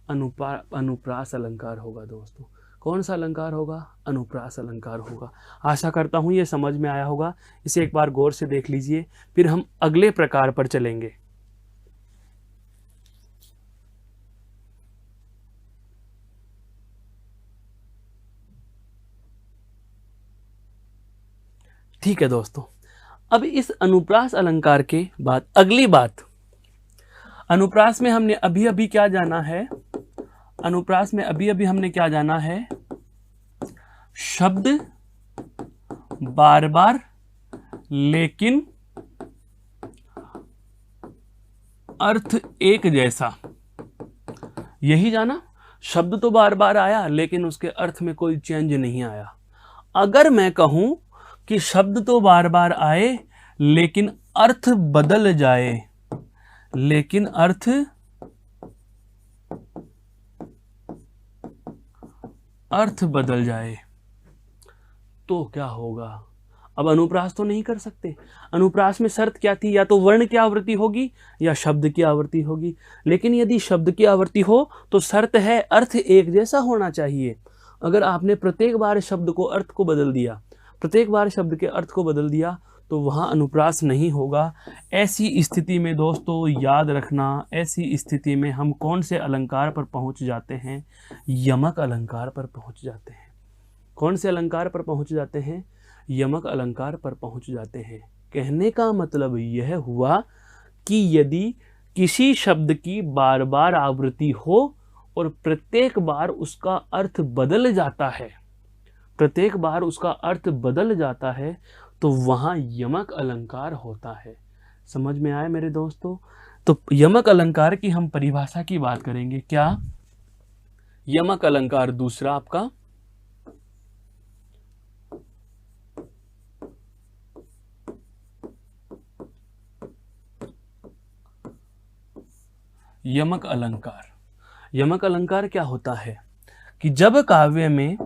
अनुप्रास अलंकार होगा दोस्तों। कौन सा अलंकार होगा? अनुप्रास अलंकार होगा। आशा करता हूं ये समझ में आया होगा। इसे एक बार गौर से देख लीजिए, फिर हम अगले प्रकार पर चलेंगे। ठीक है दोस्तों, अब इस अनुप्रास अलंकार के बाद अगली बात, अनुप्रास में हमने अभी अभी क्या जाना है? अनुप्रास में अभी अभी हमने क्या जाना है? शब्द बार बार लेकिन अर्थ एक जैसा, यही जाना। शब्द तो बार बार आया लेकिन उसके अर्थ में कोई चेंज नहीं आया। अगर मैं कहूं कि शब्द तो बार बार आए लेकिन अर्थ बदल जाए, लेकिन अर्थ बदल जाए, तो क्या होगा? अब अनुप्रास तो नहीं कर सकते। अनुप्रास में शर्त क्या थी? या तो वर्ण की आवृत्ति होगी या शब्द की आवृत्ति होगी। लेकिन यदि शब्द की आवृत्ति हो तो शर्त है अर्थ एक जैसा होना चाहिए। अगर आपने प्रत्येक बार शब्द को अर्थ को बदल दिया, प्रत्येक बार शब्द के अर्थ को बदल दिया, तो वहाँ अनुप्रास नहीं होगा। ऐसी स्थिति में दोस्तों याद रखना, ऐसी स्थिति में हम कौन से अलंकार पर पहुँच जाते हैं? यमक अलंकार पर पहुँच जाते हैं। कौन से अलंकार पर पहुँच जाते हैं? यमक अलंकार पर पहुँच जाते हैं। कहने का मतलब यह हुआ कि यदि किसी शब्द की बार बार आवृत्ति हो और प्रत्येक बार उसका अर्थ बदल जाता है, प्रत्येक बार उसका अर्थ बदल जाता है, तो वहाँ यमक अलंकार होता है। समझ में आया मेरे दोस्तों? तो यमक अलंकार की हम परिभाषा की बात करेंगे। क्या? यमक अलंकार दूसरा आपका यमक अलंकार। यमक अलंकार क्या होता है कि जब काव्य में,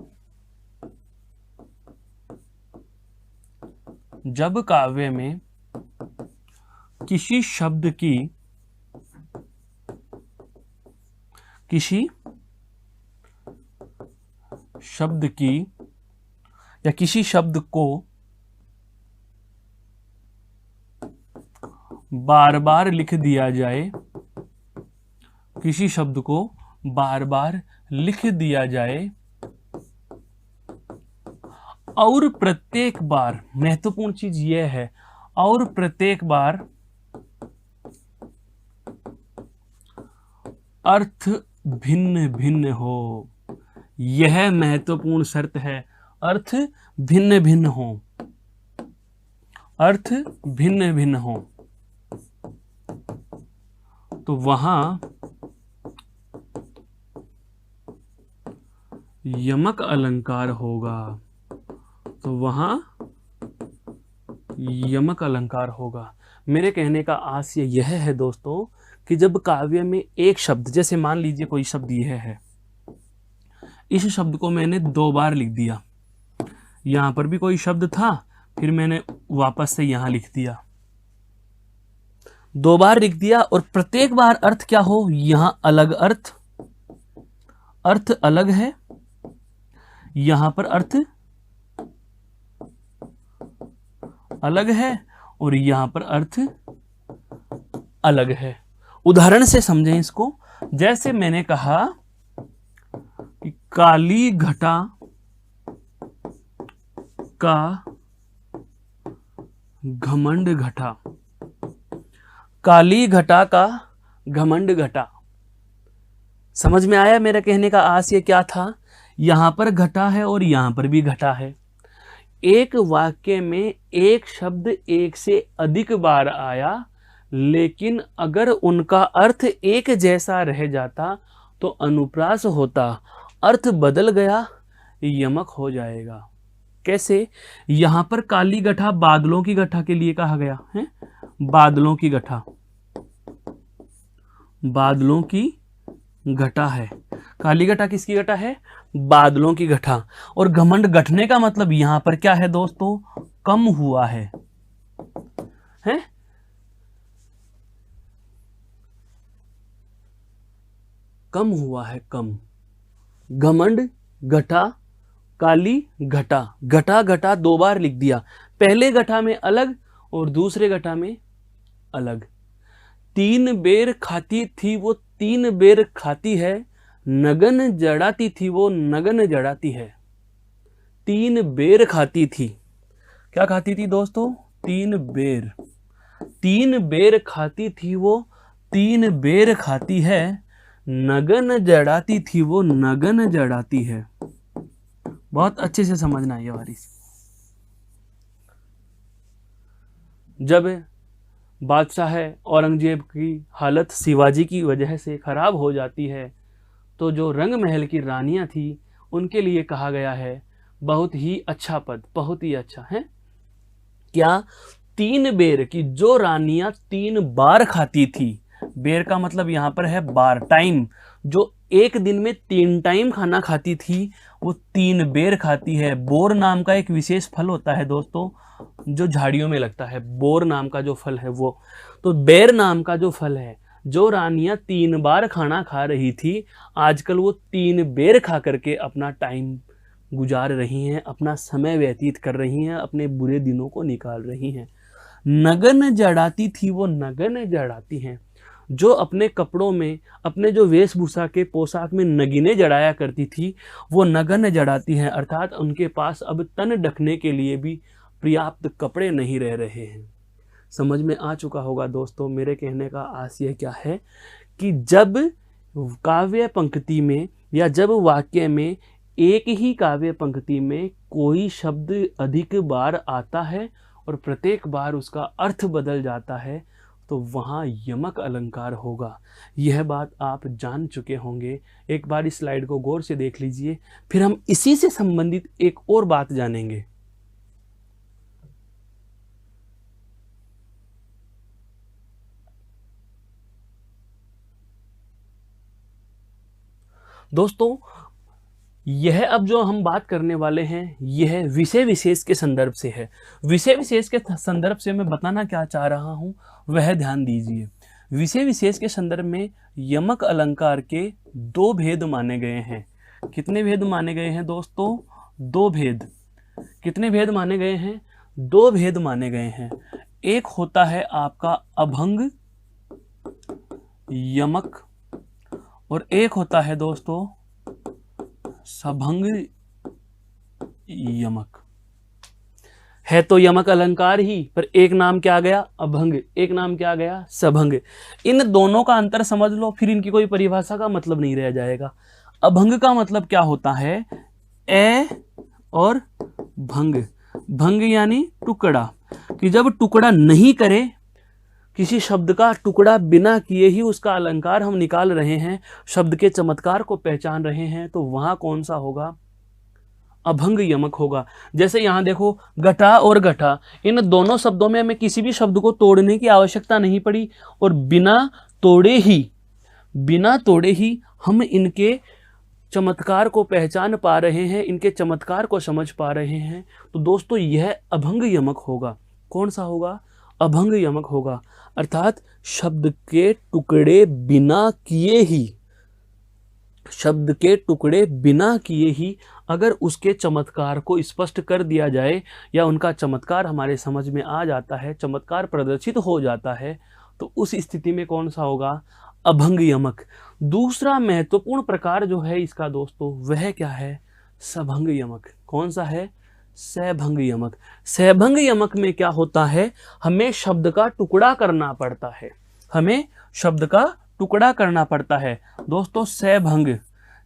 जब काव्य में किसी शब्द की, किसी शब्द की या किसी शब्द को बार बार लिख दिया जाए, किसी शब्द को बार बार लिख दिया जाए और प्रत्येक बार, महत्वपूर्ण चीज यह है, और प्रत्येक बार अर्थ भिन्न भिन्न हो। यह महत्वपूर्ण शर्त है, अर्थ भिन्न भिन्न हो, अर्थ भिन्न भिन्न हो, तो वहां यमक अलंकार होगा, तो वहां यमक अलंकार होगा। मेरे कहने का आशय यह है दोस्तों कि जब काव्य में एक शब्द, जैसे मान लीजिए कोई शब्द यह है, इस शब्द को मैंने 2 बार लिख दिया, यहां पर भी कोई शब्द था, फिर मैंने वापस से यहां लिख दिया, 2 बार लिख दिया, और प्रत्येक बार अर्थ क्या हो, यहां अलग अर्थ, अर्थ अलग है, यहां पर अर्थ अलग है, और यहां पर अर्थ अलग है। उदाहरण से समझें इसको। जैसे मैंने कहा कि काली घटा का घमंड घटा, काली घटा का घमंड घटा। समझ में आया मेरा कहने का आशय क्या था? यहां पर घटा है और यहां पर भी घटा है। एक वाक्य में एक शब्द एक से अधिक बार आया, लेकिन अगर उनका अर्थ एक जैसा रह जाता तो अनुप्रास होता, अर्थ बदल गया, यमक हो जाएगा। कैसे? यहां पर काली गठा बादलों की गठा के लिए कहा गया है, बादलों की गठा, बादलों की घटा है। काली घटा किसकी घटा है? बादलों की घटा। और घमंड घटने का मतलब यहां पर क्या है दोस्तों? कम हुआ है, हैं? कम हुआ है, कम। घमंड घटा, काली घटा, घटा घटा 2 बार लिख दिया, पहले घटा में अलग और दूसरे घटा में अलग। 3 बेर खाती थी वो 3 बेर खाती है, नगन जड़ाती थी वो नगन जड़ाती है। 3 बेर खाती थी, क्या खाती थी दोस्तों? 3 बेर। 3 बेर खाती थी वो 3 बेर खाती है, नगन जड़ाती थी वो नगन जड़ाती है। बहुत अच्छे से समझना ये वाली। जब बादशाह औरंगजेब की हालत शिवाजी की वजह से खराब हो जाती है, तो जो रंग महल की रानियां थी उनके लिए कहा गया है, बहुत ही अच्छा पद, बहुत ही अच्छा है क्या? 3 बेर की, जो रानियां 3 बार खाती थी, बेर का मतलब यहां पर है बार, टाइम, जो एक दिन में 3 टाइम खाना खाती थी वो 3 बेर खाती है। बोर नाम का एक विशेष फल होता है दोस्तों, जो झाड़ियों में लगता है, बोर नाम का जो फल है वो। तो बेर नाम का जो फल है, जो रानियां 3 बार खाना खा रही थी, आजकल वो 3 बेर खा करके अपना टाइम गुजार रही हैं, अपना समय व्यतीत कर रही हैं, अपने बुरे दिनों को निकाल रही हैं। नगन जड़ाती थी वो नगन जड़ाती हैं, जो अपने कपड़ों में, अपने जो वेशभूषा के पोशाक में नगीने जड़ाया करती थी, वो नगन जड़ाती हैं, अर्थात उनके पास अब तन ढकने के लिए भी पर्याप्त कपड़े नहीं रह रहे हैं। समझ में आ चुका होगा दोस्तों मेरे कहने का आशय क्या है, कि जब काव्य पंक्ति में या जब वाक्य में एक ही काव्य पंक्ति में कोई शब्द अधिक बार आता है और प्रत्येक बार उसका अर्थ बदल जाता है, तो वहाँ यमक अलंकार होगा। यह बात आप जान चुके होंगे। एक बार इस स्लाइड को गौर से देख लीजिए, फिर हम इसी से संबंधित एक और बात जानेंगे। दोस्तों, यह अब जो हम बात करने वाले हैं, यह विषय विशेष के संदर्भ से है। विषय विशेष के संदर्भ से मैं बताना क्या चाह रहा हूं वह ध्यान दीजिए। विषय विशेष के संदर्भ में यमक अलंकार के 2 भेद माने गए हैं। कितने भेद माने गए हैं दोस्तों? 2 भेद। कितने भेद माने गए हैं? 2 भेद माने गए हैं। एक होता है आपका अभंग यमक और एक होता है दोस्तों सभंग यमक। है तो यमक अलंकार ही, पर एक नाम क्या आ गया अभंग, एक नाम क्या आ गया सभंग। इन दोनों का अंतर समझ लो, फिर इनकी कोई परिभाषा का मतलब नहीं रह जाएगा। अभंग का मतलब क्या होता है, ए और भंग। भंग यानी टुकड़ा, कि जब टुकड़ा नहीं करे, किसी शब्द का टुकड़ा बिना किए ही उसका अलंकार हम निकाल रहे हैं, शब्द के चमत्कार को पहचान रहे हैं, तो वहां कौन सा होगा, अभंग यमक होगा। जैसे यहां देखो घटा और घटा, इन दोनों शब्दों में हमें किसी भी शब्द को तोड़ने की आवश्यकता नहीं पड़ी, और बिना तोड़े ही हम इनके चमत्कार को पहचान पा रहे हैं, इनके चमत्कार को समझ पा रहे हैं। तो दोस्तों यह अभंग यमक होगा। कौन सा होगा, अभंग यमक होगा। अर्थात शब्द के टुकड़े बिना किए ही, शब्द के टुकड़े बिना किए ही अगर उसके चमत्कार को स्पष्ट कर दिया जाए, या उनका चमत्कार हमारे समझ में आ जाता है, चमत्कार प्रदर्शित हो जाता है, तो उस स्थिति में कौन सा होगा, अभंग यमक। दूसरा महत्वपूर्ण प्रकार जो है इसका दोस्तों, वह क्या है, सभंग यमक। कौन सा है, सभंग यमक। सभंग यमक में क्या होता है, हमें शब्द का टुकड़ा करना पड़ता है, हमें शब्द का टुकड़ा करना पड़ता है दोस्तों। सभंग,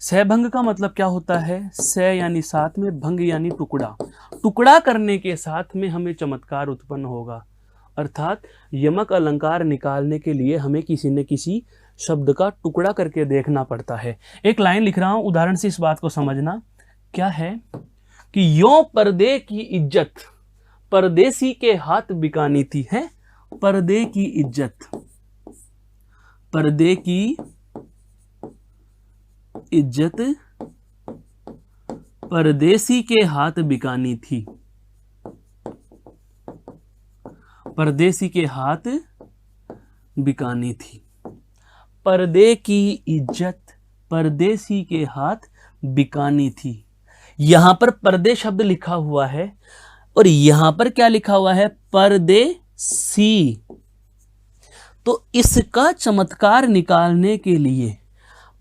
सभंग का मतलब क्या होता है, स यानी साथ में, भंग यानी टुकड़ा। टुकड़ा करने के साथ में हमें चमत्कार उत्पन्न होगा। अर्थात यमक अलंकार निकालने के लिए हमें किसी न किसी शब्द का टुकड़ा करके देखना पड़ता है। एक लाइन लिख रहा हूं, उदाहरण से इस बात को समझना। क्या है कि यों पर्दे की इज्जत परदेसी के हाथ बिकानी थी, है पर्दे की इज्जत, पर्दे की इज्जत परदेसी के हाथ बिकानी थी, परदेसी के हाथ बिकानी थी। पर्दे की इज्जत परदेसी के हाथ बिकानी थी। यहां पर पर्दे शब्द लिखा हुआ है, और यहां पर क्या लिखा हुआ है, परदेसी। तो इसका चमत्कार निकालने के लिए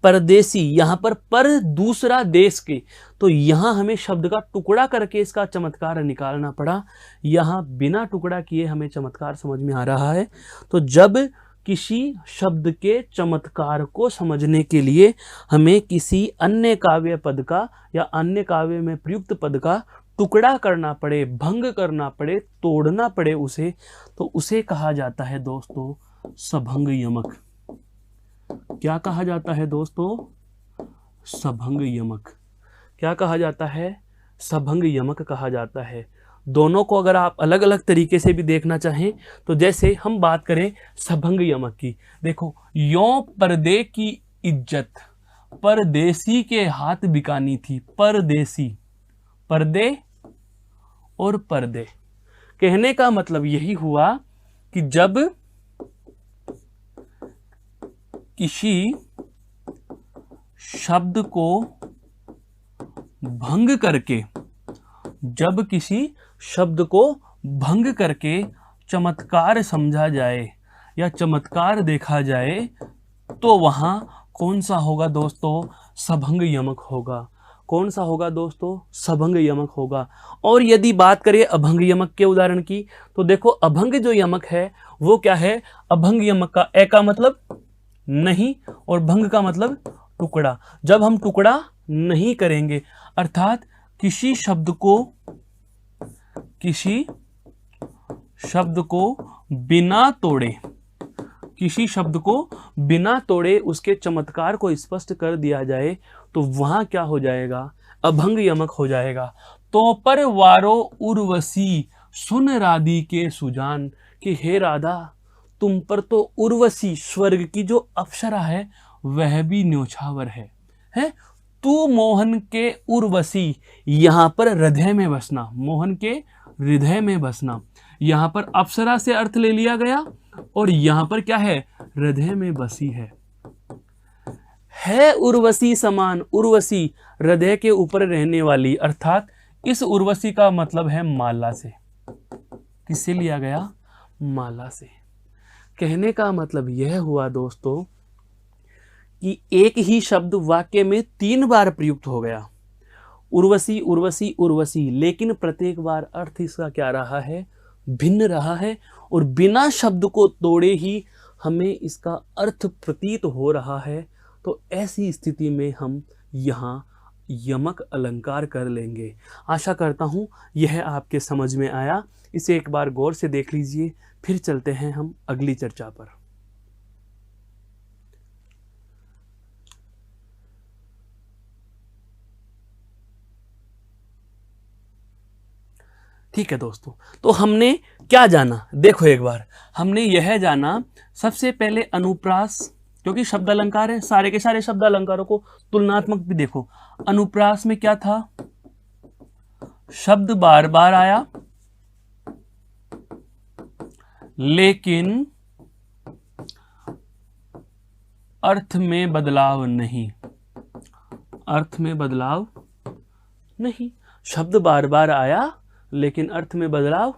परदेसी, यहां पर दूसरा देश के, तो यहां हमें शब्द का टुकड़ा करके इसका चमत्कार निकालना पड़ा। यहां बिना टुकड़ा किए हमें चमत्कार समझ में आ रहा है। तो जब किसी शब्द के चमत्कार को समझने के लिए हमें किसी अन्य काव्य पद का या अन्य काव्य में प्रयुक्त पद का टुकड़ा करना पड़े, भंग करना पड़े, तोड़ना पड़े उसे, तो उसे कहा जाता है दोस्तों सभंग यमक। क्या कहा जाता है दोस्तों, सभंग यमक। क्या कहा जाता है, सभंग यमक कहा जाता है। दोनों को अगर आप अलग अलग तरीके से भी देखना चाहें, तो जैसे हम बात करें सभंग यमक की, देखो यों पर्दे की इज्जत परदेसी के हाथ बिकानी थी। परदेसी, पर्दे और पर्दे, कहने का मतलब यही हुआ कि जब किसी शब्द को भंग करके, जब किसी शब्द को भंग करके चमत्कार समझा जाए या चमत्कार देखा जाए, तो वहां कौन सा होगा दोस्तों, सभंग यमक होगा। कौन सा होगा दोस्तों, सभंग यमक होगा। और यदि बात करें अभंग यमक के उदाहरण की, तो देखो अभंग जो यमक है वो क्या है, अभंग यमक का ए का मतलब नहीं, और भंग का मतलब टुकड़ा। जब हम टुकड़ा नहीं करेंगे, अर्थात किसी शब्द को बिना तोड़े, किसी शब्द को बिना तोड़े उसके चमत्कार को स्पष्ट कर दिया जाए, तो वहां क्या हो जाएगा, अभंग यमक हो जाएगा। तो पर वारो उर्वशी सुन राधी के सुजान, कि हे राधा तुम पर तो उर्वशी स्वर्ग की जो अप्सरा है वह भी न्योछावर है। तू मोहन के उर्वशी, यहां पर हृदय में बसना, मोहन के हृदय में बसना, यहां पर अप्सरा से अर्थ ले लिया गया, और यहां पर क्या है, हृदय में बसी है उर्वशी समान। उर्वशी हृदय के ऊपर रहने वाली, अर्थात इस उर्वशी का मतलब है माला से। किससे लिया गया, माला से। कहने का मतलब यह हुआ दोस्तों कि एक ही शब्द वाक्य में 3 बार प्रयुक्त हो गया, उर्वशी उर्वशी उर्वशी, लेकिन प्रत्येक बार अर्थ इसका क्या रहा है, भिन्न रहा है, और बिना शब्द को तोड़े ही हमें इसका अर्थ प्रतीत हो रहा है। तो ऐसी स्थिति में हम यहाँ यमक अलंकार कर लेंगे। आशा करता हूँ यह आपके समझ में आया। इसे एक बार गौर से देख लीजिए, फिर चलते हैं हम अगली चर्चा पर। ठीक है दोस्तों, तो हमने क्या जाना, देखो एक बार हमने यह जाना सबसे पहले अनुप्रास, क्योंकि शब्द अलंकार है, सारे के सारे शब्द अलंकारों को तुलनात्मक भी देखो। अनुप्रास में क्या था, शब्द बार बार आया लेकिन अर्थ में बदलाव नहीं, अर्थ में बदलाव नहीं, शब्द बार बार आया लेकिन अर्थ में बदलाव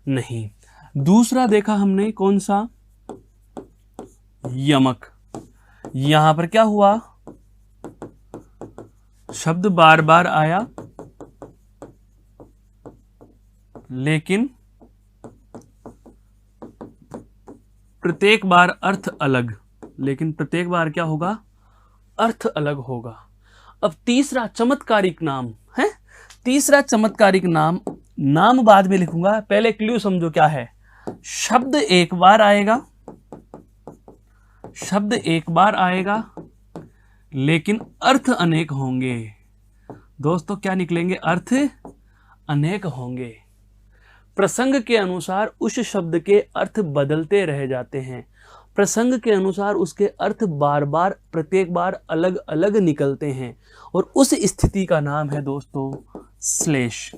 नहीं। दूसरा देखा हमने कौन सा, यमक। यहां पर क्या हुआ, शब्द बार बार आया लेकिन प्रत्येक बार अर्थ अलग, लेकिन प्रत्येक बार क्या होगा, अर्थ अलग होगा। अब तीसरा चमत्कारिक नाम है, तीसरा चमत्कारिक नाम, नाम बाद में लिखूंगा, पहले क्लू समझो क्या है। शब्द एक बार आएगा, शब्द एक बार आएगा लेकिन अर्थ अनेक होंगे। दोस्तों क्या निकलेंगे, अर्थ अनेक होंगे। प्रसंग के अनुसार उस शब्द के अर्थ बदलते रह जाते हैं, प्रसंग के अनुसार उसके अर्थ बार बार प्रत्येक बार अलग अलग निकलते हैं, और उस स्थिति का नाम है दोस्तों श्लेष।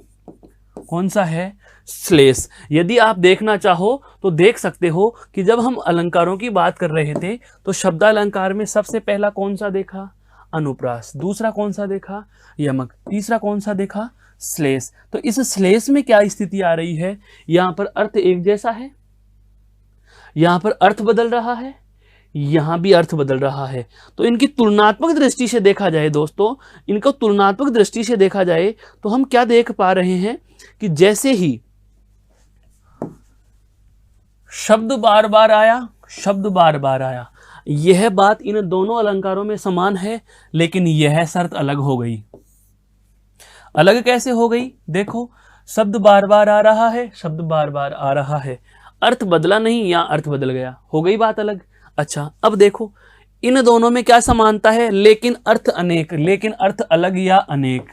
कौन सा है, श्लेष। यदि आप देखना चाहो तो देख सकते हो कि जब हम अलंकारों की बात कर रहे थे तो शब्दालंकार में सबसे पहला कौन सा देखा, अनुप्रास, दूसरा कौन सा देखा, यमक, तीसरा कौन सा देखा, श्लेष। तो इस श्लेष में क्या स्थिति आ रही है, यहां पर अर्थ एक जैसा है, यहां पर अर्थ बदल रहा है, यहां भी अर्थ बदल रहा है। तो इनकी तुलनात्मक दृष्टि से देखा जाए दोस्तों, इनको तुलनात्मक दृष्टि से देखा जाए तो हम क्या देख पा रहे हैं कि जैसे ही शब्द बार बार आया, शब्द बार बार आया, यह बात इन दोनों अलंकारों में समान है, लेकिन यह शर्त अलग हो गई। अलग कैसे हो गई, देखो शब्द बार बार आ रहा है, शब्द बार बार आ रहा है, अर्थ बदला नहीं या अर्थ बदल गया, हो गई बात अलग। अच्छा अब देखो इन दोनों में क्या समानता है, लेकिन अर्थ अनेक, लेकिन अर्थ अलग या अनेक।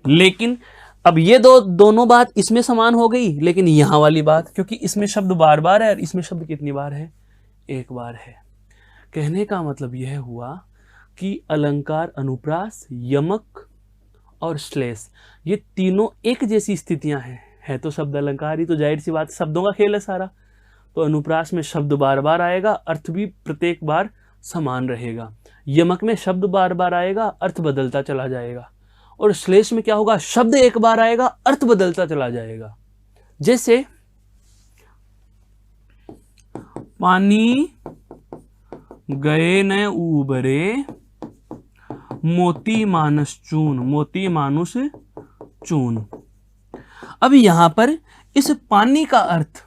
लेकिन अब ये दोनों बात इसमें समान हो गई, लेकिन यहां वाली बात, क्योंकि इसमें शब्द बार बार है और इसमें शब्द कितनी बार है, एक बार है। कहने का मतलब यह हुआ कि अलंकार अनुप्रास, यमक और श्लेष, ये तीनों एक जैसी स्थितियां हैं, है तो शब्द अलंकार ही, तो जाहिर सी बात शब्दों का खेल है सारा। तो अनुप्रास में शब्द बार बार आएगा, अर्थ भी प्रत्येक बार समान रहेगा। यमक में शब्द बार बार आएगा, अर्थ बदलता चला जाएगा। और श्लेष में क्या होगा, शब्द एक बार आएगा, अर्थ बदलता चला जाएगा। जैसे पानी गए न उबरे, मोती मानस चून, मोती मानुष चून। अब यहां पर इस पानी का अर्थ,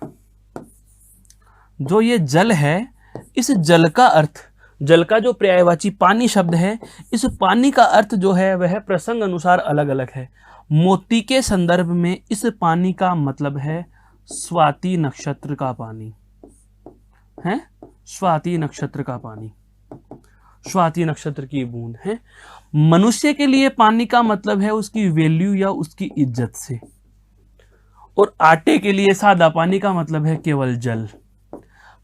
जो ये जल है, इस जल का अर्थ, जल का जो पर्यायवाची पानी शब्द है, इस पानी का अर्थ जो है वह प्रसंग अनुसार अलग अलग है। मोती के संदर्भ में इस पानी का मतलब है स्वाति नक्षत्र का पानी, है स्वाति नक्षत्र का पानी, स्वाति नक्षत्र की बूंद है। मनुष्य के लिए पानी का मतलब है उसकी वैल्यू या उसकी इज्जत से, और आटे के लिए सादा पानी का मतलब है केवल जल।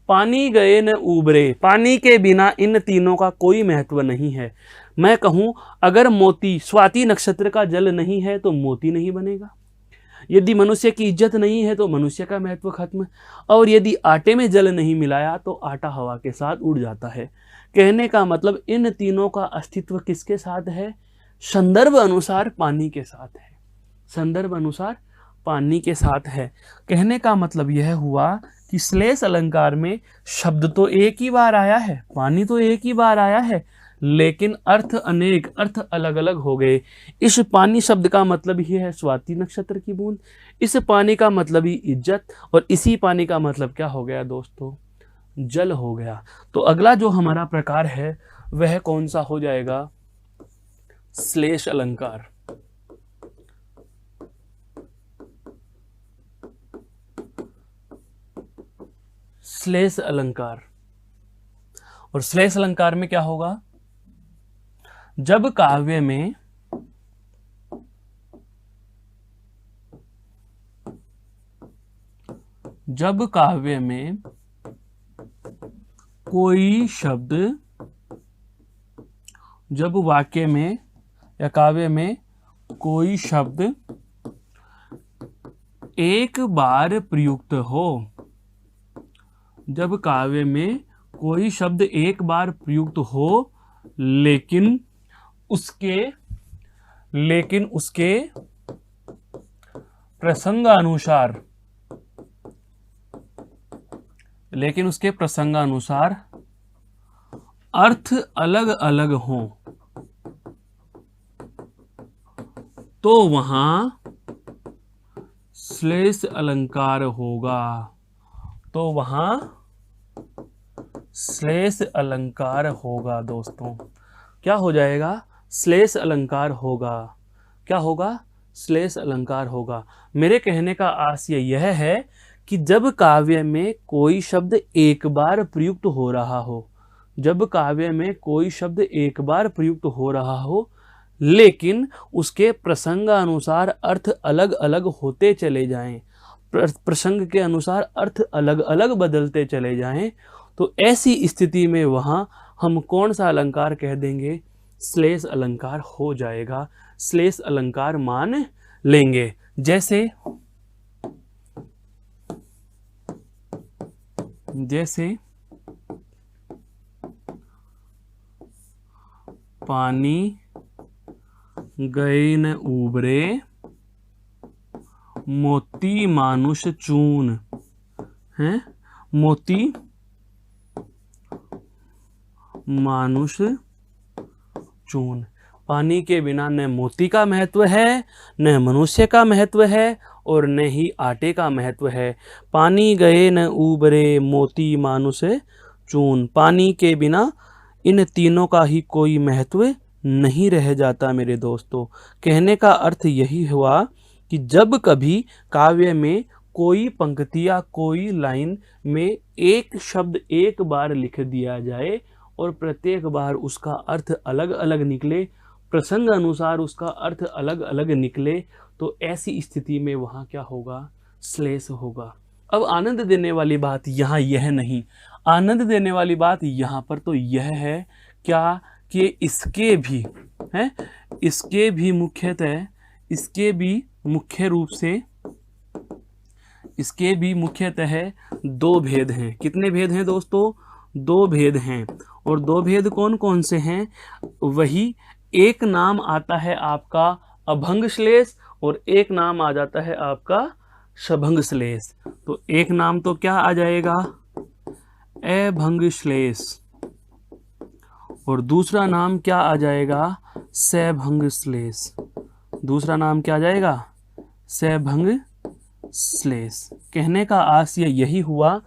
पानी गए न उबरे, पानी के बिना इन तीनों का कोई महत्व नहीं है। मैं कहूं अगर मोती, स्वाति नक्षत्र का जल नहीं है तो मोती नहीं बनेगा। यदि मनुष्य की इज्जत नहीं है तो मनुष्य का महत्व खत्म, और यदि आटे में जल नहीं मिलाया तो आटा हवा के साथ उड़ जाता है। कहने का मतलब इन तीनों का अस्तित्व किसके साथ है, संदर्भ अनुसार पानी के साथ है, संदर्भ अनुसार पानी के साथ है। कहने का मतलब यह हुआ कि श्लेष अलंकार में शब्द तो एक ही बार आया है, पानी तो एक ही बार आया है, लेकिन अर्थ अनेक, अर्थ अलग अलग हो गए। इस पानी शब्द का मतलब ही है स्वाति नक्षत्र की बूंद, इस पानी का मतलब ही इज्जत, और इसी पानी का मतलब क्या हो गया दोस्तों? जल हो गया। तो अगला जो हमारा प्रकार है वह कौन सा हो जाएगा? श्लेष अलंकार। श्लेष अलंकार। और श्लेष अलंकार में क्या होगा? जब काव्य में कोई शब्द, जब वाक्य में या काव्य में कोई शब्द एक बार प्रयुक्त हो, जब काव्य में कोई शब्द एक बार प्रयुक्त हो लेकिन उसके प्रसंगानुसार अर्थ अलग अलग हों, तो वहां श्लेष अलंकार होगा। तो वहां श्लेष अलंकार होगा दोस्तों। क्या हो जाएगा? श्लेष अलंकार होगा। क्या होगा? श्लेष अलंकार होगा। मेरे कहने का आशय यह है कि जब काव्य में कोई शब्द एक बार प्रयुक्त हो रहा हो, जब काव्य में कोई शब्द एक बार प्रयुक्त हो रहा हो लेकिन उसके प्रसंगानुसार अर्थ अलग अलग होते चले जाएं, प्रसंग के अनुसार अर्थ अलग अलग बदलते चले जाएं, तो ऐसी स्थिति में वहां हम कौन सा अलंकार कह देंगे? श्लेष अलंकार हो जाएगा, श्लेष अलंकार मान लेंगे। जैसे पानी गए न उबरे, मोती मानुष चून है, मोती मानुष चून। पानी के बिना न मोती का महत्व है, न मनुष्य का महत्व है, और न ही आटे का महत्व है। पानी गए न उबरे, मोती मानुष चून। पानी के बिना इन तीनों का ही कोई महत्व नहीं रह जाता मेरे दोस्तों। कहने का अर्थ यही हुआ कि जब कभी काव्य में कोई पंक्ति या कोई लाइन में एक शब्द एक बार लिख दिया जाए और प्रत्येक बार उसका अर्थ अलग अलग निकले, प्रसंग अनुसार उसका अर्थ अलग अलग निकले, तो ऐसी स्थिति में वहाँ क्या होगा? श्लेष होगा। अब आनंद देने वाली बात यहाँ यह नहीं, आनंद देने वाली बात यहाँ पर तो यह है क्या कि इसके भी मुख्यतः दो भेद हैं। कितने भेद हैं दोस्तों? दो भेद हैं। और दो भेद कौन कौन से हैं? वही एक नाम आता है आपका अभंग श्लेष और एक नाम आ जाता है आपका शभंग श्लेष। तो एक नाम तो क्या आ जाएगा? अभंग श्लेष, और दूसरा नाम क्या आ जाएगा? सभंग श्लेष। दूसरा नाम क्या आ जाएगा? सभंग श्लेष। कहने का आशय यही हुआ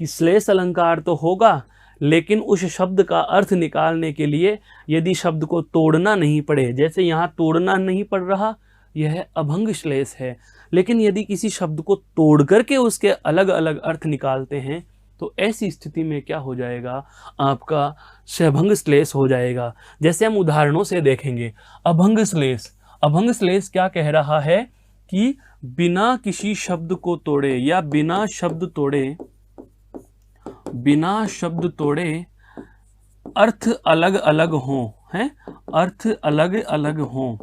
कि श्लेष अलंकार तो होगा, लेकिन उस शब्द का अर्थ निकालने के लिए यदि शब्द को तोड़ना नहीं पड़े, जैसे यहाँ तोड़ना नहीं पड़ रहा, यह अभंग श्लेष है, लेकिन यदि किसी शब्द को तोड़ करके उसके अलग अलग अर्थ निकालते हैं तो ऐसी स्थिति में क्या हो जाएगा? आपका सभंग श्लेष हो जाएगा। जैसे हम उदाहरणों से देखेंगे। अभंग श्लेष क्या कह रहा है कि बिना किसी शब्द को तोड़े या बिना शब्द तोड़े अर्थ अलग अलग हों, हैं? अर्थ अलग अलग हों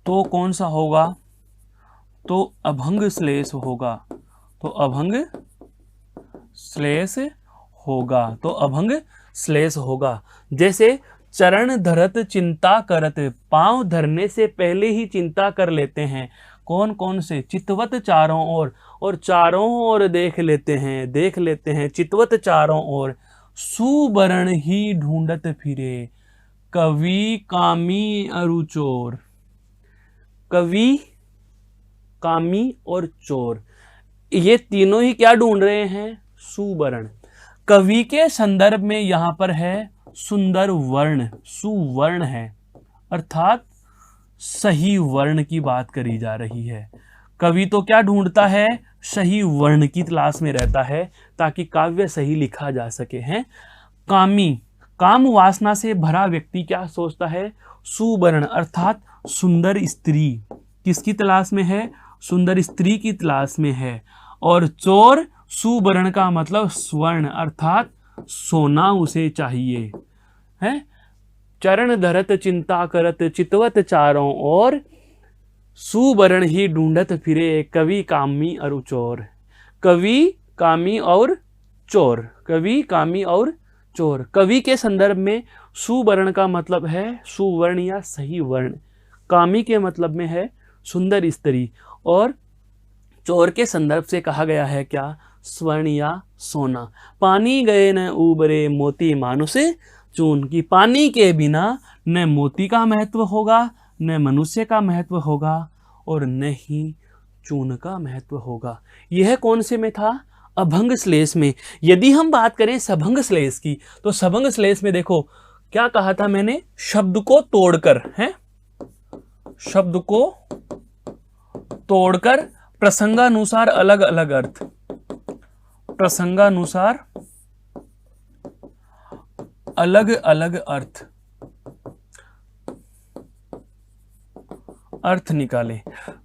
तो कौन सा होगा? तो अभंग श्लेष होगा। तो अभंग श्लेष होगा। जैसे चरण धरत चिंता करत, पांव धरने से पहले ही चिंता कर लेते हैं। कौन कौन से? चितवत चारों ओर, और चारों ओर देख लेते हैं चितवत चारों ओर, सुवर्ण ही ढूंढत फिरे, कवि कामी अरु चोर। कवि, कामी और चोर, ये तीनों ही क्या ढूंढ रहे हैं? सुवर्ण। कवि के संदर्भ में यहां पर है सुंदर वर्ण, सुवर्ण है, अर्थात सही वर्ण की बात करी जा रही है। कवि तो क्या ढूंढता है? सही वर्ण की तलाश में रहता है ताकि काव्य सही लिखा जा सके। हैं कामी, काम वासना से भरा व्यक्ति क्या सोचता है? सुवर्ण अर्थात सुंदर स्त्री। किसकी तलाश में है? सुंदर स्त्री की तलाश में है। और चोर, सुवर्ण का मतलब स्वर्ण अर्थात सोना उसे चाहिए। है चरण धरत चिंता करत, चितवत चारों ओर, सुवर्ण ही ढूंढत फिरे, कवि कामी और चोर। कवि, कामी और चोर, कवि, कामी और चोर। कवि के संदर्भ में सुवर्ण का मतलब है सुवर्ण या सही वर्ण, कामी के मतलब में है सुंदर स्त्री, और चोर के संदर्भ से कहा गया है क्या? स्वर्ण या सोना। पानी गए न उबरे, मोती मानुषे चून, की पानी के बिना न मोती का महत्व होगा, न मनुष्य का महत्व होगा, और न ही चून का महत्व होगा। यह कौन से में था? अभंग श्लेष में। यदि हम बात करें सभंग श्लेष की, तो सभंग श्लेष में देखो क्या कहा था मैंने? शब्द को तोड़कर, हैं शब्द को तोड़कर प्रसंगानुसार अलग अलग अर्थ, प्रसंगानुसार अलग अलग अर्थ निकाले।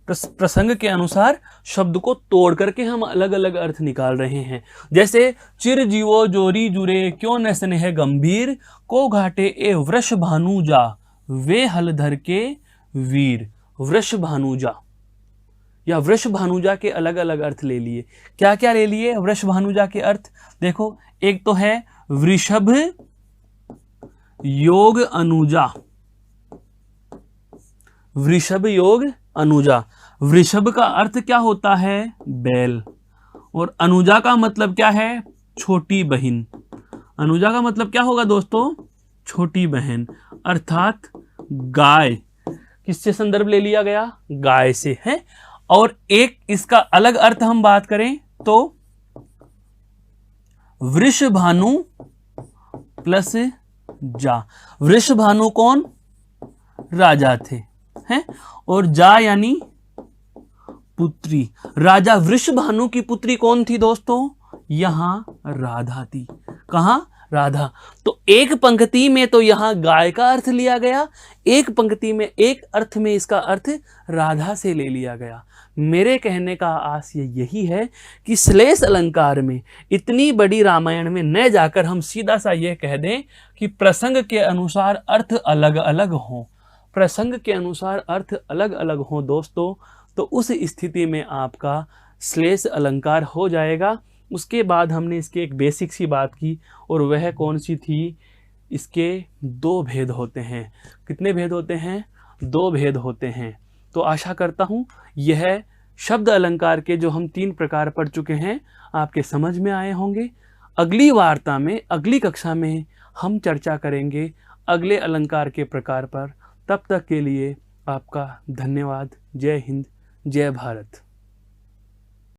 प्रसंग के अनुसार शब्द को तोड़ करके हम अलग अलग अर्थ निकाल रहे हैं। जैसे चिर जीवो जोरी जुरे, क्यों न स्नेह गंभीर, को घाटे ए वृष भानुजा, वे हलधर के वीर। वृष भानुजा या वृष भानुजा के अलग अलग अर्थ ले लिए। क्या क्या ले लिए वृष भानुजा के अर्थ? देखो, एक तो है वृषभ योग अनुजा, वृषभ योग अनुजा। वृषभ का अर्थ क्या होता है? बैल। और अनुजा का मतलब क्या है? छोटी बहन। अनुजा का मतलब क्या होगा दोस्तों? छोटी बहन, अर्थात गाय। किससे संदर्भ ले लिया गया? गाय से। है और एक इसका अलग अर्थ हम बात करें तो वृषभानु प्लस जा। वृषभानु कौन? राजा थे। हैं और जा यानी पुत्री। राजा वृषभानु की पुत्री कौन थी दोस्तों? यहां राधा थी। कहां? राधा। तो एक पंक्ति में तो यहां गाय का अर्थ लिया गया, एक पंक्ति में, एक अर्थ में इसका अर्थ राधा से ले लिया गया। मेरे कहने का आशय यही है कि श्लेष अलंकार में, इतनी बड़ी रामायण में न जाकर हम सीधा सा यह कह दें कि प्रसंग के अनुसार अर्थ अलग अलग हों, प्रसंग के अनुसार अर्थ अलग अलग हों दोस्तों, तो उस स्थिति में आपका श्लेष अलंकार हो जाएगा। उसके बाद हमने इसके एक बेसिक सी बात की, और वह कौन सी थी? इसके दो भेद होते हैं। कितने भेद होते हैं? दो भेद होते हैं। तो आशा करता हूँ यह शब्द अलंकार के जो हम 3 प्रकार पढ़ चुके हैं आपके समझ में आए होंगे। अगली वार्ता में, अगली कक्षा में हम चर्चा करेंगे अगले अलंकार के प्रकार पर। तब तक के लिए आपका धन्यवाद। जय हिंद, जय भारत।